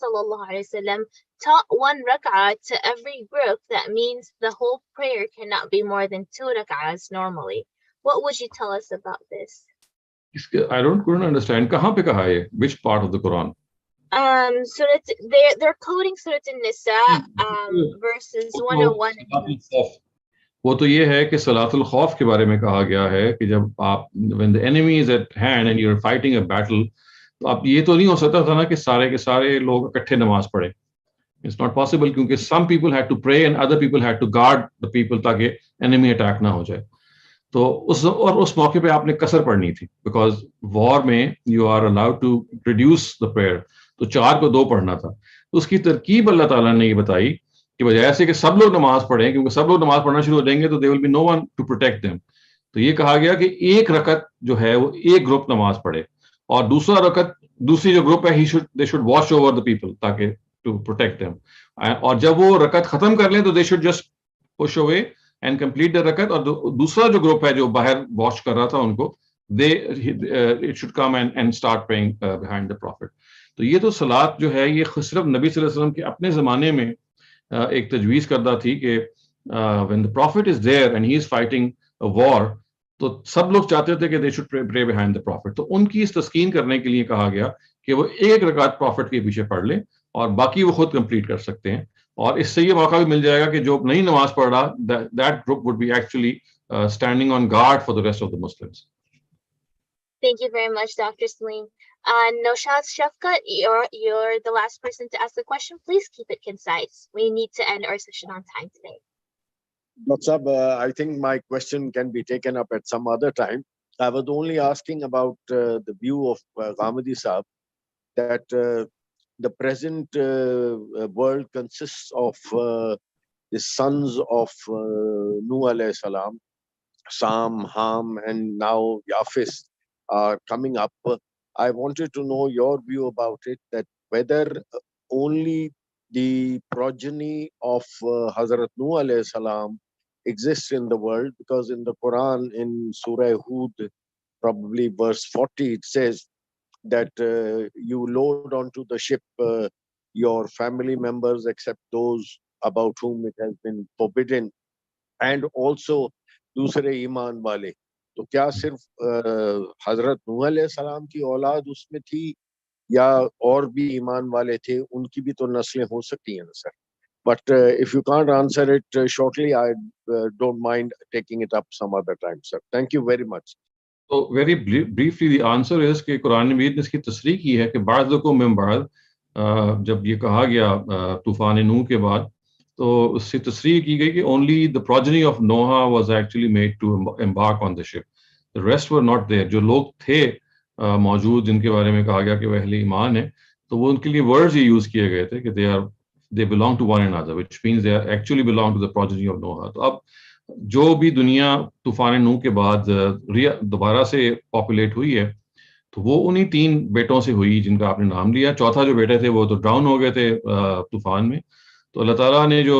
sallallahu alaihi wasallam taught one rak'ah to every group, that means the whole prayer cannot be more than 2 rak'ahs normally. What would you tell us about this? couldn't understand. کہاں پہ کہا ہے? Which part of the Quran? They're quoting Surah An-Nisa, verses 101 and 102. وہ تو یہ ہے کہ صلاۃ الخوف کے بارے میں کہا گیا ہے کہ جب آپ when the enemy is at hand and you're fighting a battle, تو اب یہ تو نہیں ہو سکتا تھا نا کہ سارے کے سارے لوگ اکٹھے نماز پڑھیں. It's not possible کیونکہ some people had to pray and other people had to guard the people تاکہ enemy attack نہ ہو جائے. تو اس موقع پہ آپ نے قصر پڑھنی تھی because war میں you are allowed to reduce the prayer. تو 4 کو 2 پڑھنا تھا. تو اس کی ترکیب اللہ تعالیٰ نے یہ بتائی کہ بجائے سے کہ سب لوگ نماز پڑھیں, کیونکہ سب لوگ نماز پڑھنا شروع ہو جائیں گے تو there will be no one to protect them. تو یہ کہا گیا کہ ایک رکعت جو ہے وہ ایک گروپ نماز پڑھے, اور دوسرا رکعت دوسری جو گروپ ہے they should watch over the people تاکہ to protect them. اور جب وہ رکعت ختم کر لیں تو they should just push away and complete the رکعت, اور دوسرا جو گروپ ہے جو باہر واچ کر رہا تھا ان کو it should come and start praying behind the prophet. تو یہ تو صلاۃ جو ہے یہ صرف نبی صلی اللہ علیہ وسلم کے اپنے زمانے میں ایک تجویز کردہ تھی کہ when the prophet is there and he is fighting a war, تو سب لوگ چاہتے تھے کہ they should pray behind the prophet. تو ان کی اس تسکین کرنے کے لیے کہا گیا کہ وہ ایک رکعت prophet کے پیچھے پڑھ لیں اور باقی وہ خود کمپلیٹ کر سکتے ہیں, اور اس سے یہ موقع بھی مل جائے گا کہ جو نہیں نماز پڑھ رہا that group would be actually standing on guard for the rest of the Muslims. Thank you very much, Dr. Salim. Noshad Shafkat, you're the last person to ask the question. Please keep it concise. We need to end our session on time today. Dr. Saab, I think my question can be taken up at some other time. I was only asking about the view of Ghamidi Saab, that the present world consists of the sons of Nuh alayhi salam, Sam, Ham, and now Yafis are coming up. I wanted to know your view about it, that whether only the progeny of Hazrat Nuh alayhi salam exists in the world, because in the Quran, in Surah Hud, probably verse 40, it says that you load onto the ship your family members except those about whom it has been forbidden, and also dusre iman wale. تو کیا صرف حضرت نوح علیہ السلام کی اولاد اس میں تھی یا اور بھی ایمان والے تھے؟ ان کی بھی تو نسلیں ہو سکتی ہیں نا سر. But if you can't answer it shortly, I don't mind taking it up some other time, sir. Thank you very much. So very briefly the answer is کہ قرآن مجید نے اس کی تصریح کی ہے کہ بعضکم من بعض, جب یہ کہا گیا طوفان نوح کے بعد تو اس سے تصریح کی گئی کہ only the progeny of Noah was actually made to embark on the ship. The rest were not there. جو لوگ تھے موجود جن کے بارے میں کہا گیا کہ وہ اہل ایمان ہیں, تو وہ ان کے لیے ورڈز یہ یوز کیے گئے تھے کہ they belong to one another, which means they actually belong to the progeny of Noah. تو اب جو بھی دنیا طوفان نوح کے بعد دوبارہ سے پاپولیٹ ہوئی ہے تو وہ انہی 3 بیٹوں سے ہوئی جن کا آپ نے نام لیا. چوتھا جو بیٹے تھے وہ تو ڈراؤن ہو گئے تھے طوفان میں. تو اللہ تعالیٰ نے جو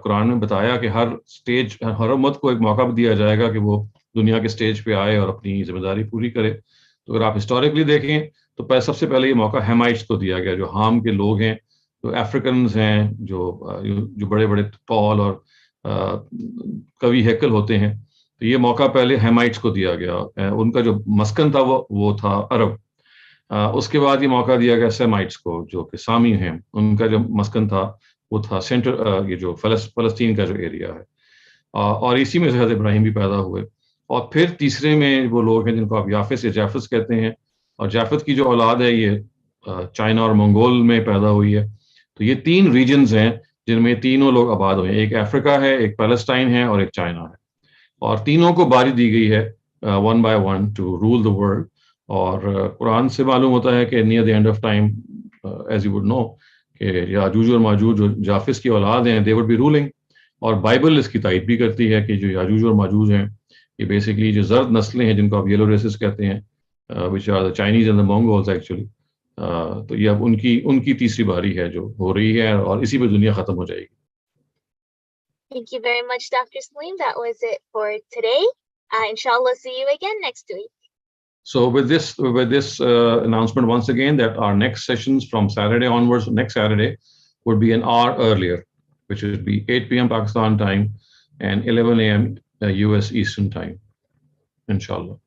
قرآن میں بتایا کہ ہر امت کو ایک موقع بھی دیا جائے گا کہ وہ دنیا کے سٹیج پہ آئے اور اپنی ذمہ داری پوری کرے. تو اگر آپ ہسٹوریکلی دیکھیں تو سب سے پہلے یہ موقع ہیمائٹس کو دیا گیا, جو ہام کے لوگ ہیں, جو افریکنز ہیں, جو بڑے بڑے ٹال اور قوی ہیکل ہوتے ہیں. تو یہ موقع پہلے ہیمائٹس کو دیا گیا. ان کا جو مسکن تھا وہ تھا عرب. اس کے بعد یہ موقع دیا گیا سیمائٹس کو جو کہ سامی ہیں. ان کا جو مسکن تھا وہ تھا سینٹر, یہ جو فلسطین کا جو ایریا ہے, اور اسی میں سے حضرت ابراہیم بھی پیدا ہوئے. اور پھر تیسرے میں وہ لوگ ہیں جن کو آپ یافس یا جافس کہتے ہیں, اور جافت کی جو اولاد ہے یہ چائنا اور منگول میں پیدا ہوئی ہے. تو یہ 3 ریجنز ہیں جن میں تینوں لوگ آباد ہوئے ہیں. ایک افریقہ ہے, ایک پیلسٹائن ہے, اور ایک چائنا ہے. اور تینوں کو باری دی گئی ہے one by one to rule the world. اور قرآن سے معلوم ہوتا ہے کہ near the end of time, as you would know, کہ یاجوج اور ماجوج جو جافس کی اولاد ہیں they would be ruling. اور بائبل اس کی تائید بھی کرتی ہے کہ جو یاجوج اور ماجوج ہیں یہ بیسکلی جو زرد نسلیں ہیں جن کو آپ یلو ریسز کہتے ہیں, which are the Chinese and the Mongols actually. تو یہ اب ان کی تیسری باری ہے جو ہو رہی ہے, اور اسی پہ دنیا ختم ہو جائے گی. Thank you very much, Dr. Salim. That was it for today. Inshallah, see you again next week. So with this announcement once again that our next sessions from Saturday onwards, next Saturday, would be an hour earlier, which would be 8 p.m. Pakistan time and 11 a.m. US Eastern time, inshallah.